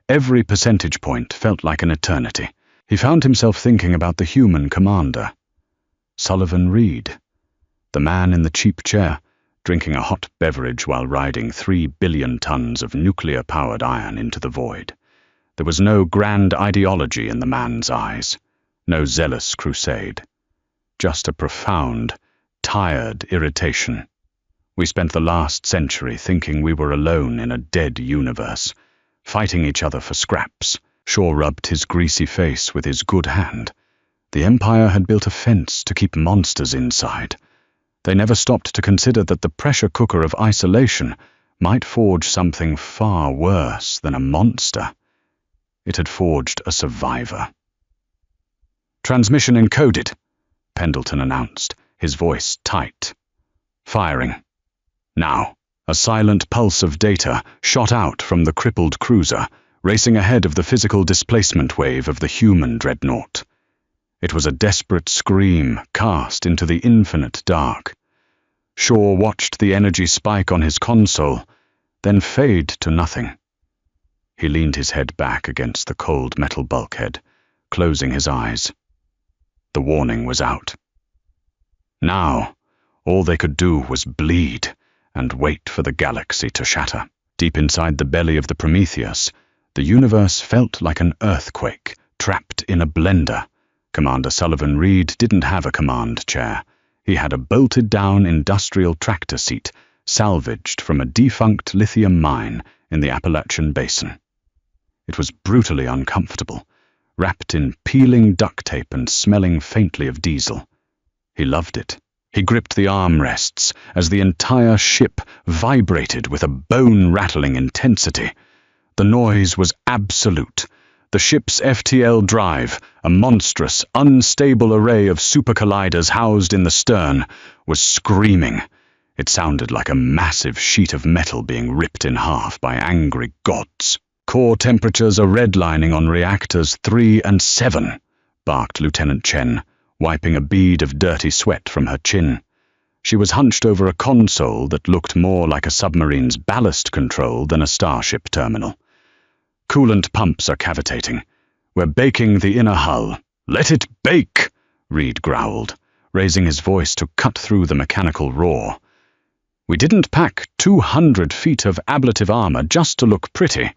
Every percentage point felt like an eternity. He found himself thinking about the human commander. Sullivan Reed, the man in the cheap chair, drinking a hot beverage while riding 3 billion tons of nuclear-powered iron into the void. There was no grand ideology in the man's eyes, no zealous crusade. Just a profound, tired irritation. We spent the last century thinking we were alone in a dead universe, fighting each other for scraps. Shaw rubbed his greasy face with his good hand. The Empire had built a fence to keep monsters inside. They never stopped to consider that the pressure cooker of isolation might forge something far worse than a monster. It had forged a survivor. "Transmission encoded," Pendleton announced, his voice tight. "Firing. Now." A silent pulse of data shot out from the crippled cruiser, racing ahead of the physical displacement wave of the human dreadnought. It was a desperate scream cast into the infinite dark. Shaw watched the energy spike on his console, then fade to nothing. He leaned his head back against the cold metal bulkhead, closing his eyes. The warning was out. Now, all they could do was bleed and wait for the galaxy to shatter. Deep inside the belly of the Prometheus, the universe felt like an earthquake, trapped in a blender. Commander Sullivan Reed didn't have a command chair. He had a bolted-down industrial tractor seat, salvaged from a defunct lithium mine in the Appalachian Basin. It was brutally uncomfortable, wrapped in peeling duct tape and smelling faintly of diesel. He loved it. He gripped the armrests as the entire ship vibrated with a bone-rattling intensity. The noise was absolute. The ship's FTL drive, a monstrous, unstable array of supercolliders housed in the stern, was screaming. It sounded like a massive sheet of metal being ripped in half by angry gods. "Core temperatures are redlining on reactors 3 and 7, barked Lieutenant Chen, wiping a bead of dirty sweat from her chin. She was hunched over a console that looked more like a submarine's ballast control than a starship terminal. "Coolant pumps are cavitating. We're baking the inner hull." "Let it bake," Reed growled, raising his voice to cut through the mechanical roar. "We didn't pack 200 feet of ablative armor just to look pretty.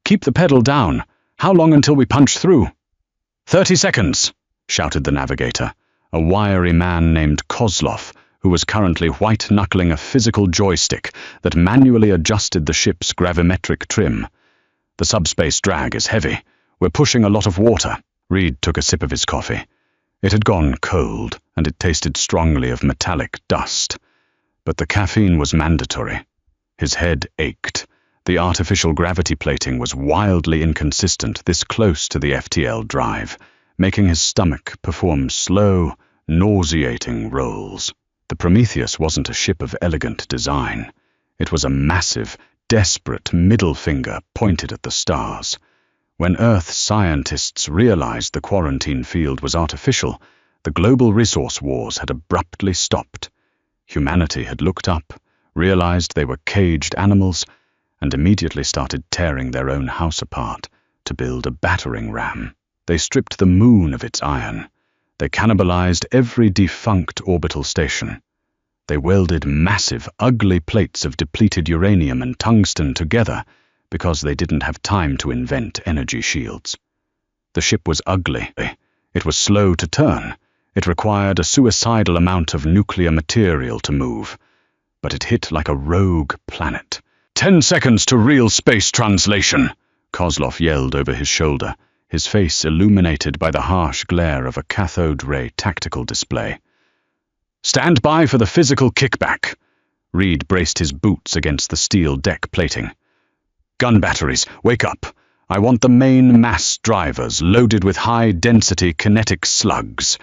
Keep the pedal down. How long until we punch through?" 30 seconds, shouted the navigator, a wiry man named Kozlov, who was currently white-knuckling a physical joystick that manually adjusted the ship's gravimetric trim. "The subspace drag is heavy. We're pushing a lot of water." Reed took a sip of his coffee. It had gone cold, and it tasted strongly of metallic dust. But the caffeine was mandatory. His head ached. The artificial gravity plating was wildly inconsistent this close to the FTL drive, making his stomach perform slow, nauseating rolls. The Prometheus wasn't a ship of elegant design. It was a massive, desperate middle finger pointed at the stars. When Earth scientists realized the quarantine field was artificial, the global resource wars had abruptly stopped. Humanity had looked up, realized they were caged animals, and immediately started tearing their own house apart to build a battering ram. They stripped the moon of its iron. They cannibalized every defunct orbital station. They welded massive, ugly plates of depleted uranium and tungsten together because they didn't have time to invent energy shields. The ship was ugly. It was slow to turn. It required a suicidal amount of nuclear material to move. But it hit like a rogue planet. 10 seconds to real space translation, Kozlov yelled over his shoulder, his face illuminated by the harsh glare of a cathode ray tactical display. "Stand by for the physical kickback." Reed braced his boots against the steel deck plating. "Gun batteries, wake up. I want the main mass drivers loaded with high-density kinetic slugs.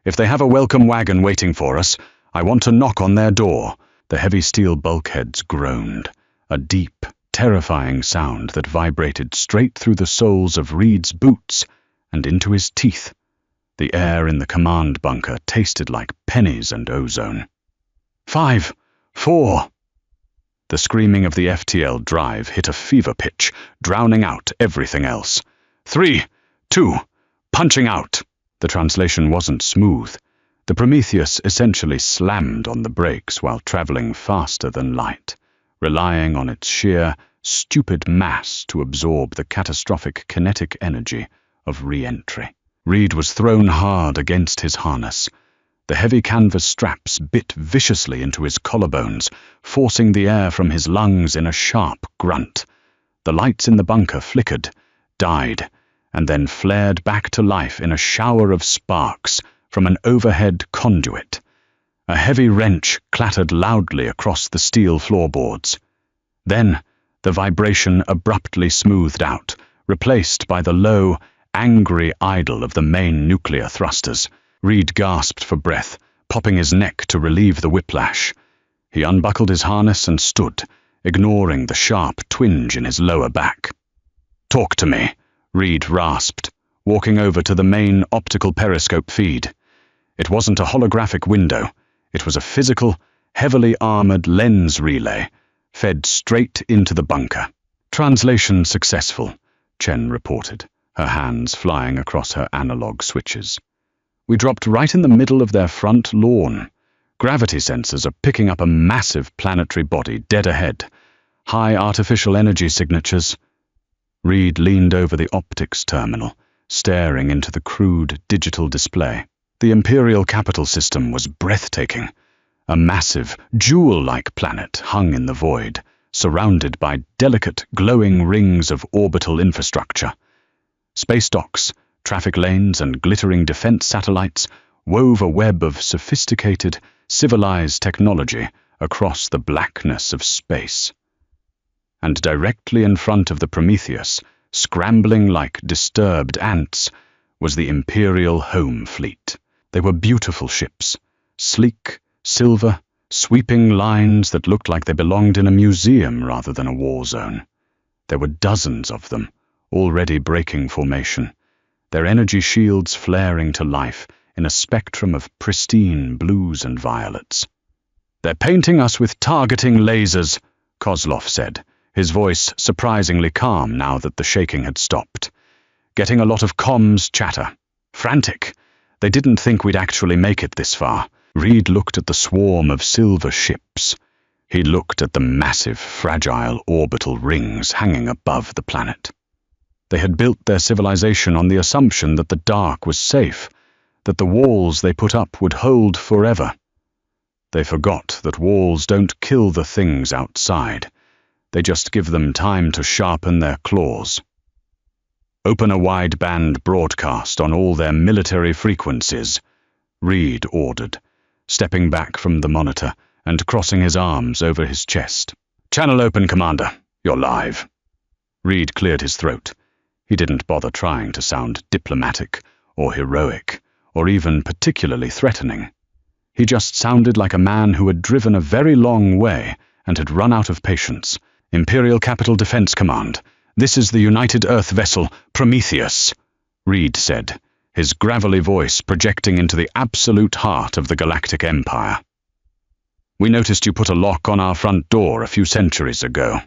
If they have a welcome wagon waiting for us, I want to knock on their door." The heavy steel bulkheads groaned, a deep, terrifying sound that vibrated straight through the soles of Reed's boots and into his teeth. The air in the command bunker tasted like pennies and ozone. 5, 4. The screaming of the FTL drive hit a fever pitch, drowning out everything else. 3, 2, punching out. The translation wasn't smooth. The Prometheus essentially slammed on the brakes while traveling faster than light, relying on its sheer, stupid mass to absorb the catastrophic kinetic energy of re-entry. Reed was thrown hard against his harness. The heavy canvas straps bit viciously into his collarbones, forcing the air from his lungs in a sharp grunt. The lights in the bunker flickered, died, and then flared back to life in a shower of sparks from an overhead conduit. A heavy wrench clattered loudly across the steel floorboards. Then, the vibration abruptly smoothed out, replaced by the low, angry idle of the main nuclear thrusters. Reed gasped for breath, popping his neck to relieve the whiplash. He unbuckled his harness and stood, ignoring the sharp twinge in his lower back. "Talk to me," Reed rasped, walking over to the main optical periscope feed. It wasn't a holographic window. It was a physical, heavily armored lens relay, fed straight into the bunker. "Translation successful," Chen reported, her hands flying across her analog switches. "We dropped right in the middle of their front lawn. Gravity sensors are picking up a massive planetary body dead ahead. High artificial energy signatures." Reed leaned over the optics terminal, staring into the crude digital display. The Imperial capital system was breathtaking. A massive, jewel-like planet hung in the void, surrounded by delicate, glowing rings of orbital infrastructure. Space docks, traffic lanes, and glittering defense satellites wove a web of sophisticated, civilized technology across the blackness of space. And directly in front of the Prometheus, scrambling like disturbed ants, was the Imperial home fleet. They were beautiful ships, sleek, silver, sweeping lines that looked like they belonged in a museum rather than a war zone. There were dozens of them, already breaking formation, their energy shields flaring to life in a spectrum of pristine blues and violets. "They're painting us with targeting lasers," Kozlov said, his voice surprisingly calm now that the shaking had stopped. "Getting a lot of comms chatter. Frantic. They didn't think we'd actually make it this far." Reed looked at the swarm of silver ships. He looked at the massive, fragile orbital rings hanging above the planet. They had built their civilization on the assumption that the dark was safe, that the walls they put up would hold forever. They forgot that walls don't kill the things outside. They just give them time to sharpen their claws. "Open a wideband broadcast on all their military frequencies," Reed ordered, stepping back from the monitor and crossing his arms over his chest. "Channel open, Commander. You're live." Reed cleared his throat. He didn't bother trying to sound diplomatic or heroic or even particularly threatening. He just sounded like a man who had driven a very long way and had run out of patience. "Imperial Capital Defense Command. This is the United Earth vessel Prometheus," Reed said, his gravelly voice projecting into the absolute heart of the Galactic Empire. "We noticed you put a lock on our front door a few centuries ago.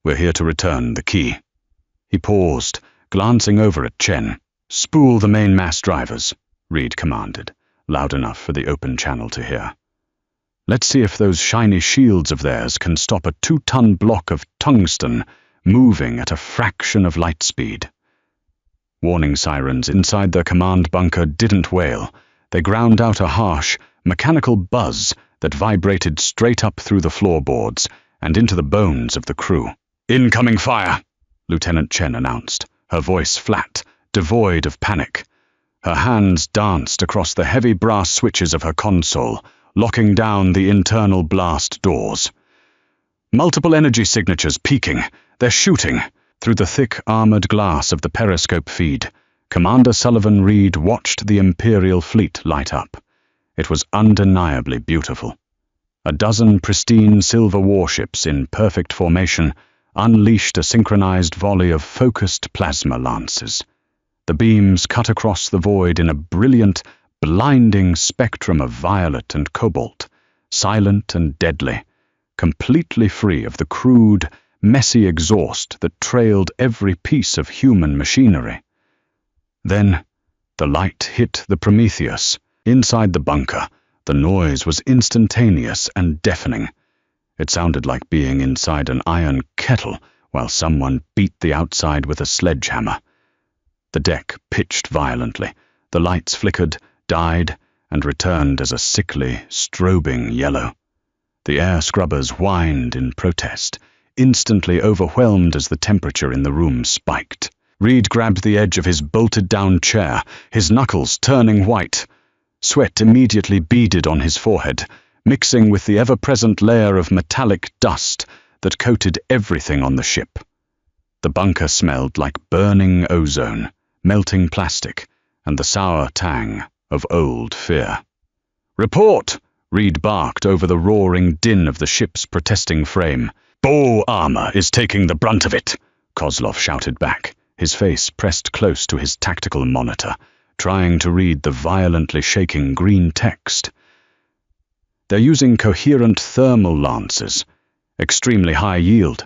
We're here to return the key." He paused, glancing over at Chen. "Spool the main mass drivers," Reed commanded, loud enough for the open channel to hear. "Let's see if those shiny shields of theirs can stop a 2-ton block of tungsten moving at a fraction of light speed." Warning sirens inside their command bunker didn't wail. They ground out a harsh, mechanical buzz that vibrated straight up through the floorboards and into the bones of the crew. "Incoming fire," Lieutenant Chen announced, her voice flat, devoid of panic. Her hands danced across the heavy brass switches of her console, locking down the internal blast doors. "Multiple energy signatures peaking. They're shooting." Through the thick armored glass of the periscope feed, Commander Sullivan Reed watched the Imperial fleet light up. It was undeniably beautiful. A dozen pristine silver warships in perfect formation unleashed a synchronized volley of focused plasma lances. The beams cut across the void in a brilliant, blinding spectrum of violet and cobalt, silent and deadly, completely free of the crude, messy exhaust that trailed every piece of human machinery. Then, the light hit the Prometheus. Inside the bunker, the noise was instantaneous and deafening. It sounded like being inside an iron kettle while someone beat the outside with a sledgehammer. The deck pitched violently. The lights flickered, died, and returned as a sickly, strobing yellow. The air scrubbers whined in protest, instantly overwhelmed as the temperature in the room spiked. Reed grabbed the edge of his bolted-down chair, his knuckles turning white. Sweat immediately beaded on his forehead, mixing with the ever-present layer of metallic dust that coated everything on the ship. The bunker smelled like burning ozone, melting plastic, and the sour tang of old fear. "Report!" Reed barked over the roaring din of the ship's protesting frame. "Bow armor is taking the brunt of it," Kozlov shouted back, his face pressed close to his tactical monitor, trying to read the violently shaking green text. "They're using coherent thermal lances. Extremely high yield.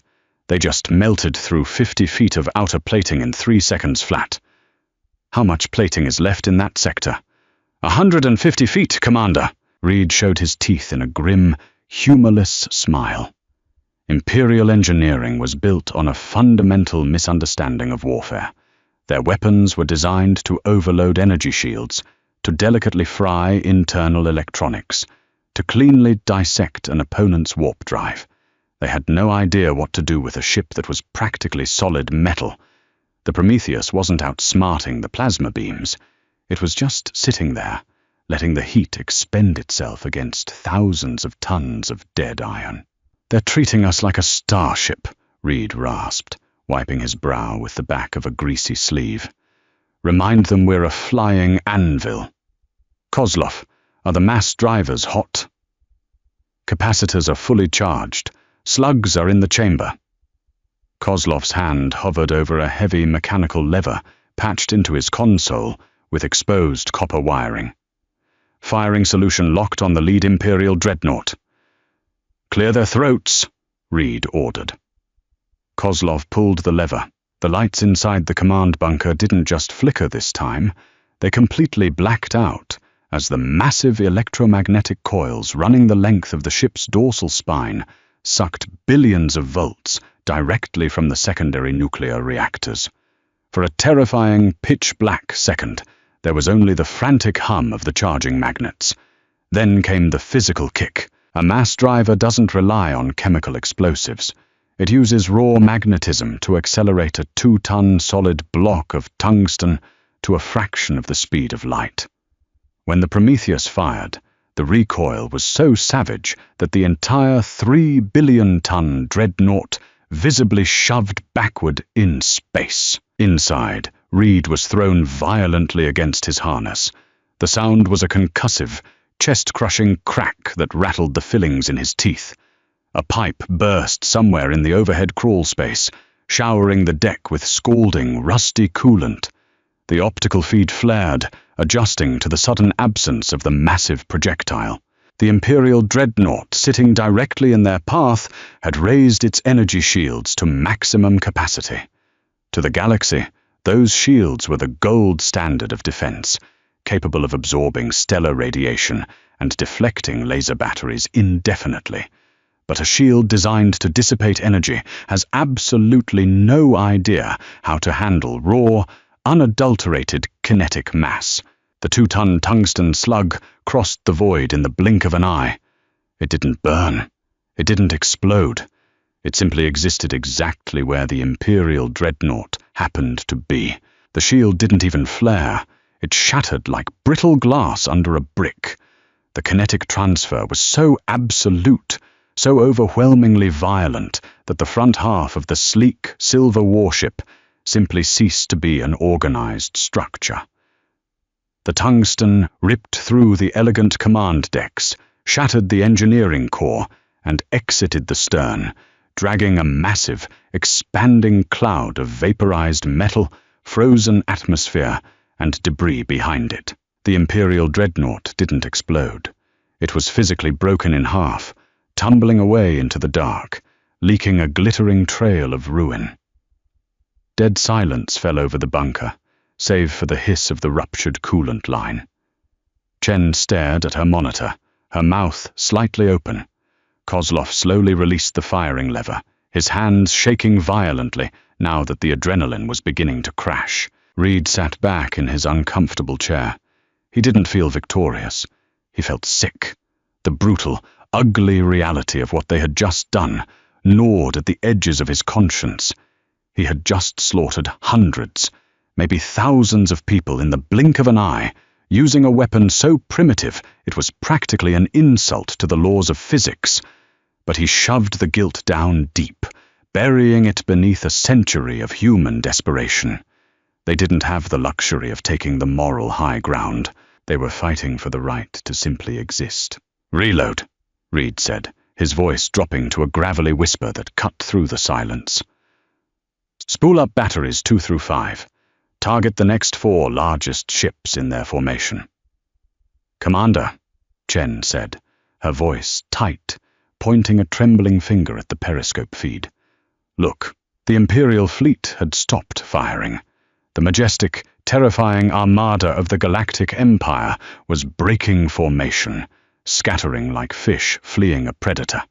They just melted through 50 feet of outer plating in 3 seconds flat. How much plating is left in that sector?" 150 feet, Commander." Reed showed his teeth in a grim, humorless smile. Imperial engineering was built on a fundamental misunderstanding of warfare. Their weapons were designed to overload energy shields, to delicately fry internal electronics, to cleanly dissect an opponent's warp drive. They had no idea what to do with a ship that was practically solid metal. The Prometheus wasn't outsmarting the plasma beams. It was just sitting there, letting the heat expend itself against thousands of tons of dead iron. "They're treating us like a starship," Reed rasped, wiping his brow with the back of a greasy sleeve. "Remind them we're a flying anvil." "Kozlov, are the mass drivers hot?" "Capacitors are fully charged. Slugs are in the chamber." Kozlov's hand hovered over a heavy mechanical lever patched into his console with exposed copper wiring. "Firing solution locked on the lead Imperial dreadnought." "Clear their throats," Reed ordered. Kozlov pulled the lever. The lights inside the command bunker didn't just flicker this time, they completely blacked out as the massive electromagnetic coils running the length of the ship's dorsal spine sucked billions of volts directly from the secondary nuclear reactors. For a terrifying pitch-black second, there was only the frantic hum of the charging magnets. Then came the physical kick. A mass driver doesn't rely on chemical explosives. It uses raw magnetism to accelerate a 2-ton solid block of tungsten to a fraction of the speed of light. When the Prometheus fired, the recoil was so savage that the entire 3-billion-ton dreadnought visibly shoved backward in space. Inside, Reed was thrown violently against his harness. The sound was a concussive, chest-crushing crack that rattled the fillings in his teeth. A pipe burst somewhere in the overhead crawl space, showering the deck with scalding, rusty coolant. The optical feed flared, adjusting to the sudden absence of the massive projectile. The Imperial dreadnought, sitting directly in their path, had raised its energy shields to maximum capacity. To the galaxy, those shields were the gold standard of defense, capable of absorbing stellar radiation and deflecting laser batteries indefinitely. But a shield designed to dissipate energy has absolutely no idea how to handle raw, unadulterated kinetic mass. The 2-ton tungsten slug crossed the void in the blink of an eye. It didn't burn. It didn't explode. It simply existed exactly where the Imperial dreadnought happened to be. The shield didn't even flare. It shattered like brittle glass under a brick. The kinetic transfer was so absolute, so overwhelmingly violent, that the front half of the sleek, silver warship simply ceased to be an organized structure. The tungsten ripped through the elegant command decks, shattered the engineering core, and exited the stern, dragging a massive, expanding cloud of vaporized metal, frozen atmosphere, and debris behind it. The Imperial dreadnought didn't explode. It was physically broken in half, tumbling away into the dark, leaking a glittering trail of ruin. Dead silence fell over the bunker, save for the hiss of the ruptured coolant line. Chen stared at her monitor, her mouth slightly open. Kozlov slowly released the firing lever, his hands shaking violently now that the adrenaline was beginning to crash. Reed sat back in his uncomfortable chair. He didn't feel victorious. He felt sick. The brutal, ugly reality of what they had just done gnawed at the edges of his conscience. He had just slaughtered hundreds, maybe thousands of people in the blink of an eye, using a weapon so primitive it was practically an insult to the laws of physics. But he shoved the guilt down deep, burying it beneath a century of human desperation. They didn't have the luxury of taking the moral high ground. They were fighting for the right to simply exist. "Reload," Reed said, his voice dropping to a gravelly whisper that cut through the silence. "Spool up batteries 2 through 5. Target the next 4 largest ships in their formation." "Commander," Chen said, her voice tight, pointing a trembling finger at the periscope feed. "Look, the Imperial fleet had stopped firing. The majestic, terrifying armada of the Galactic Empire was breaking formation, scattering like fish fleeing a predator.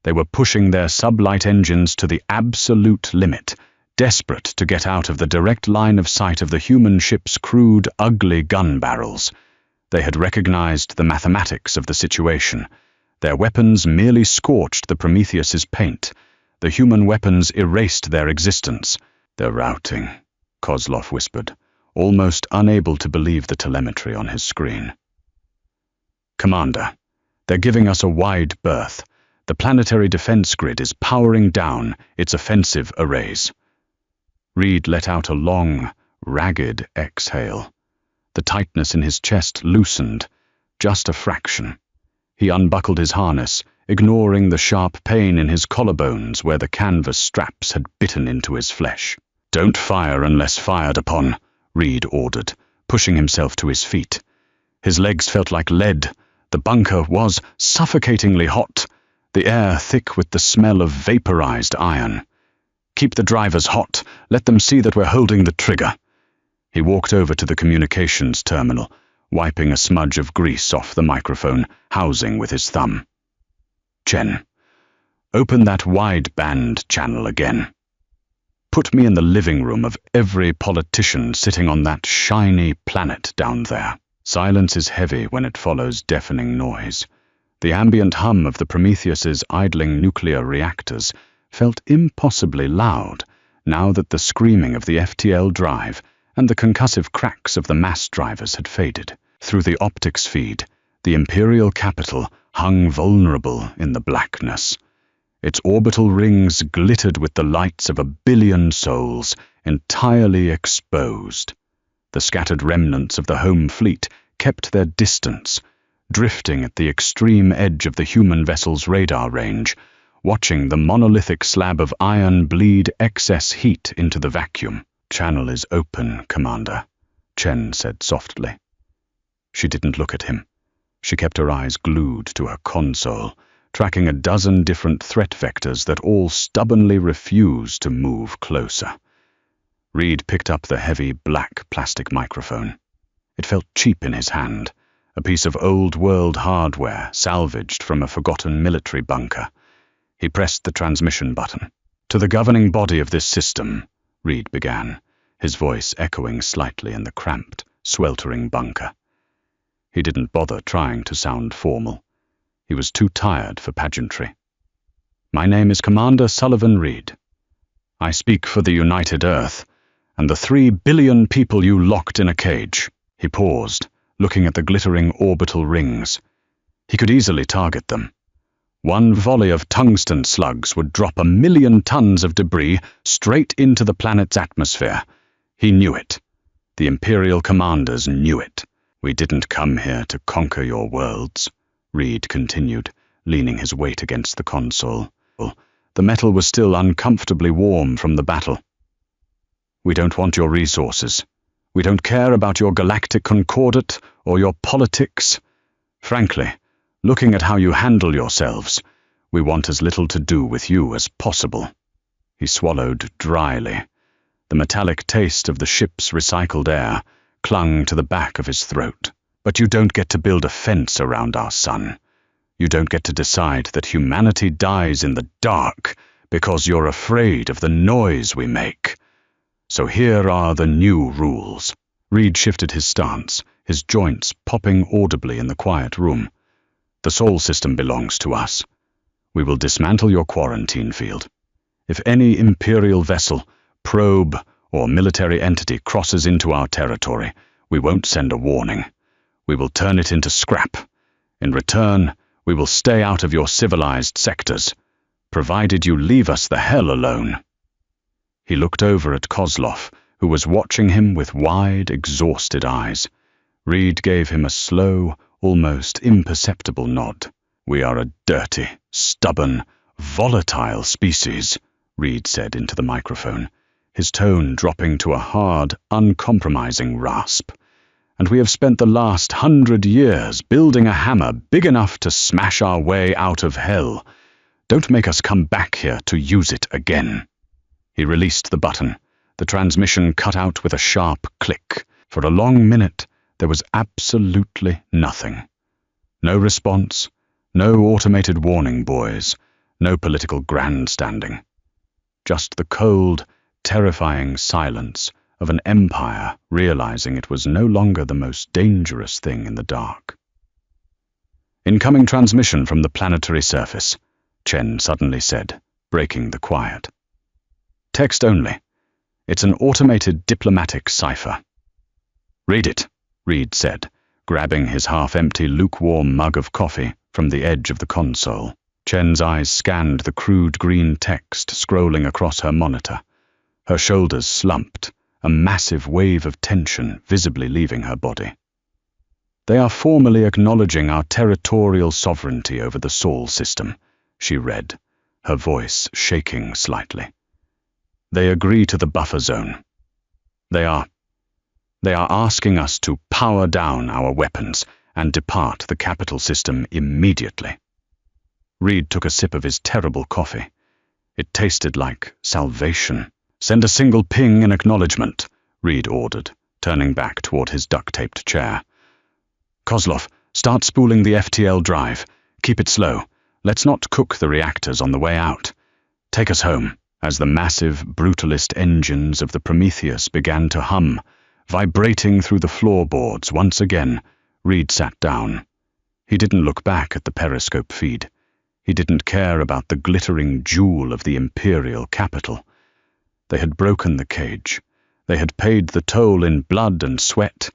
They were pushing their sublight engines to the absolute limit, desperate to get out of the direct line of sight of the human ship's crude, ugly gun barrels. They had recognized the mathematics of the situation. Their weapons merely scorched the Prometheus's paint. The human weapons erased their existence. "They're routing," Kozlov whispered, almost unable to believe the telemetry on his screen. "Commander, they're giving us a wide berth. The planetary defense grid is powering down its offensive arrays." Reed let out a long, ragged exhale. The tightness in his chest loosened, just a fraction. He unbuckled his harness, ignoring the sharp pain in his collarbones where the canvas straps had bitten into his flesh. "Don't fire unless fired upon," Reed ordered, pushing himself to his feet. His legs felt like lead. The bunker was suffocatingly hot, the air thick with the smell of vaporized iron. "Keep the drivers hot. Let them see that we're holding the trigger." He walked over to the communications terminal, wiping a smudge of grease off the microphone housing with his thumb. "Chen, open that wideband channel again. Put me in the living room of every politician sitting on that shiny planet down there." Silence is heavy when it follows deafening noise. The ambient hum of the Prometheus's idling nuclear reactors felt impossibly loud, now that the screaming of the FTL drive and the concussive cracks of the mass drivers had faded. Through the optics feed, the Imperial capital hung vulnerable in the blackness. Its orbital rings glittered with the lights of 1 billion souls, entirely exposed. The scattered remnants of the home fleet kept their distance, drifting at the extreme edge of the human vessel's radar range, watching the monolithic slab of iron bleed excess heat into the vacuum. "Channel is open, Commander," Chen said softly. She didn't look at him. She kept her eyes glued to her console, tracking a dozen different threat vectors that all stubbornly refused to move closer. Reed picked up the heavy black plastic microphone. It felt cheap in his hand, a piece of old-world hardware salvaged from a forgotten military bunker. He pressed the transmission button. "To the governing body of this system," Reed began, his voice echoing slightly in the cramped, sweltering bunker. He didn't bother trying to sound formal. He was too tired for pageantry. "My name is Commander Sullivan Reed. I speak for the United Earth and the 3 billion people you locked in a cage." He paused, looking at the glittering orbital rings. He could easily target them. One volley of tungsten slugs would drop 1 million tons of debris straight into the planet's atmosphere. He knew it. The Imperial commanders knew it. "We didn't come here to conquer your worlds," Reed continued, leaning his weight against the console. The metal was still uncomfortably warm from the battle. "We don't want your resources. We don't care about your galactic concordate or your politics. Frankly, looking at how you handle yourselves, we want as little to do with you as possible." He swallowed dryly. The metallic taste of the ship's recycled air clung to the back of his throat. "But you don't get to build a fence around our sun. You don't get to decide that humanity dies in the dark because you're afraid of the noise we make. So here are the new rules." Reed shifted his stance, his joints popping audibly in the quiet room. "The Sol system belongs to us. We will dismantle your quarantine field. If any Imperial vessel probe or military entity crosses into our territory, we won't send a warning. We will turn it into scrap. In return, we will stay out of your civilized sectors, provided you leave us the hell alone." He looked over at Kozlov, who was watching him with wide, exhausted eyes. Reed gave him a slow, almost imperceptible nod. "We are a dirty, stubborn, volatile species," Reed said into the microphone, his tone dropping to a hard, uncompromising rasp. "And we have spent the last 100 years building a hammer big enough to smash our way out of hell. Don't make us come back here to use it again." He released the button. The transmission cut out with a sharp click. For a long minute, there was absolutely nothing. No response, no automated warning buoys, no political grandstanding. Just the cold, terrifying silence of an empire realizing it was no longer the most dangerous thing in the dark. "Incoming transmission from the planetary surface," Chen suddenly said, breaking the quiet. "Text only. It's an automated diplomatic cipher." "Read it," Reed said, grabbing his half-empty lukewarm mug of coffee from the edge of the console. Chen's eyes scanned the crude green text scrolling across her monitor. Her shoulders slumped, a massive wave of tension visibly leaving her body. "They are formally acknowledging our territorial sovereignty over the Sol system," she read, her voice shaking slightly. "They agree to the buffer zone. They are asking us to power down our weapons and depart the capital system immediately." Reed took a sip of his terrible coffee. It tasted like salvation. "Send a single ping in acknowledgement," Reed ordered, turning back toward his duct-taped chair. "Kozlov, start spooling the FTL drive. Keep it slow. Let's not cook the reactors on the way out. Take us home." As the massive, brutalist engines of the Prometheus began to hum, vibrating through the floorboards once again, Reed sat down. He didn't look back at the periscope feed. He didn't care about the glittering jewel of the imperial capital. They had broken the cage. They had paid the toll in blood and sweat,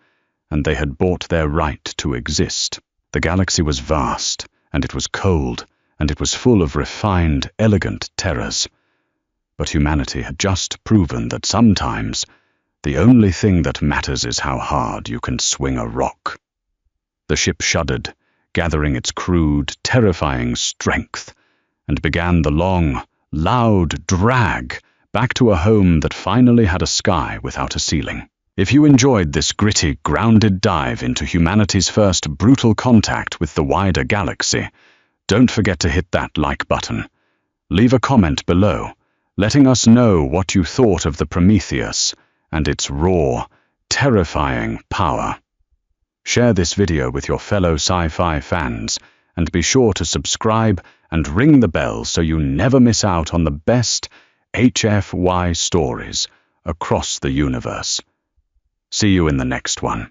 and they had bought their right to exist. The galaxy was vast, and it was cold, and it was full of refined, elegant terrors. But humanity had just proven that sometimes the only thing that matters is how hard you can swing a rock. The ship shuddered, gathering its crude, terrifying strength, and began the long, loud drag back to a home that finally had a sky without a ceiling. If you enjoyed this gritty, grounded dive into humanity's first brutal contact with the wider galaxy, don't forget to hit that like button. Leave a comment below, letting us know what you thought of the Prometheus and its raw, terrifying power. Share this video with your fellow sci-fi fans, and be sure to subscribe and ring the bell so you never miss out on the best HFY stories across the universe. See you in the next one.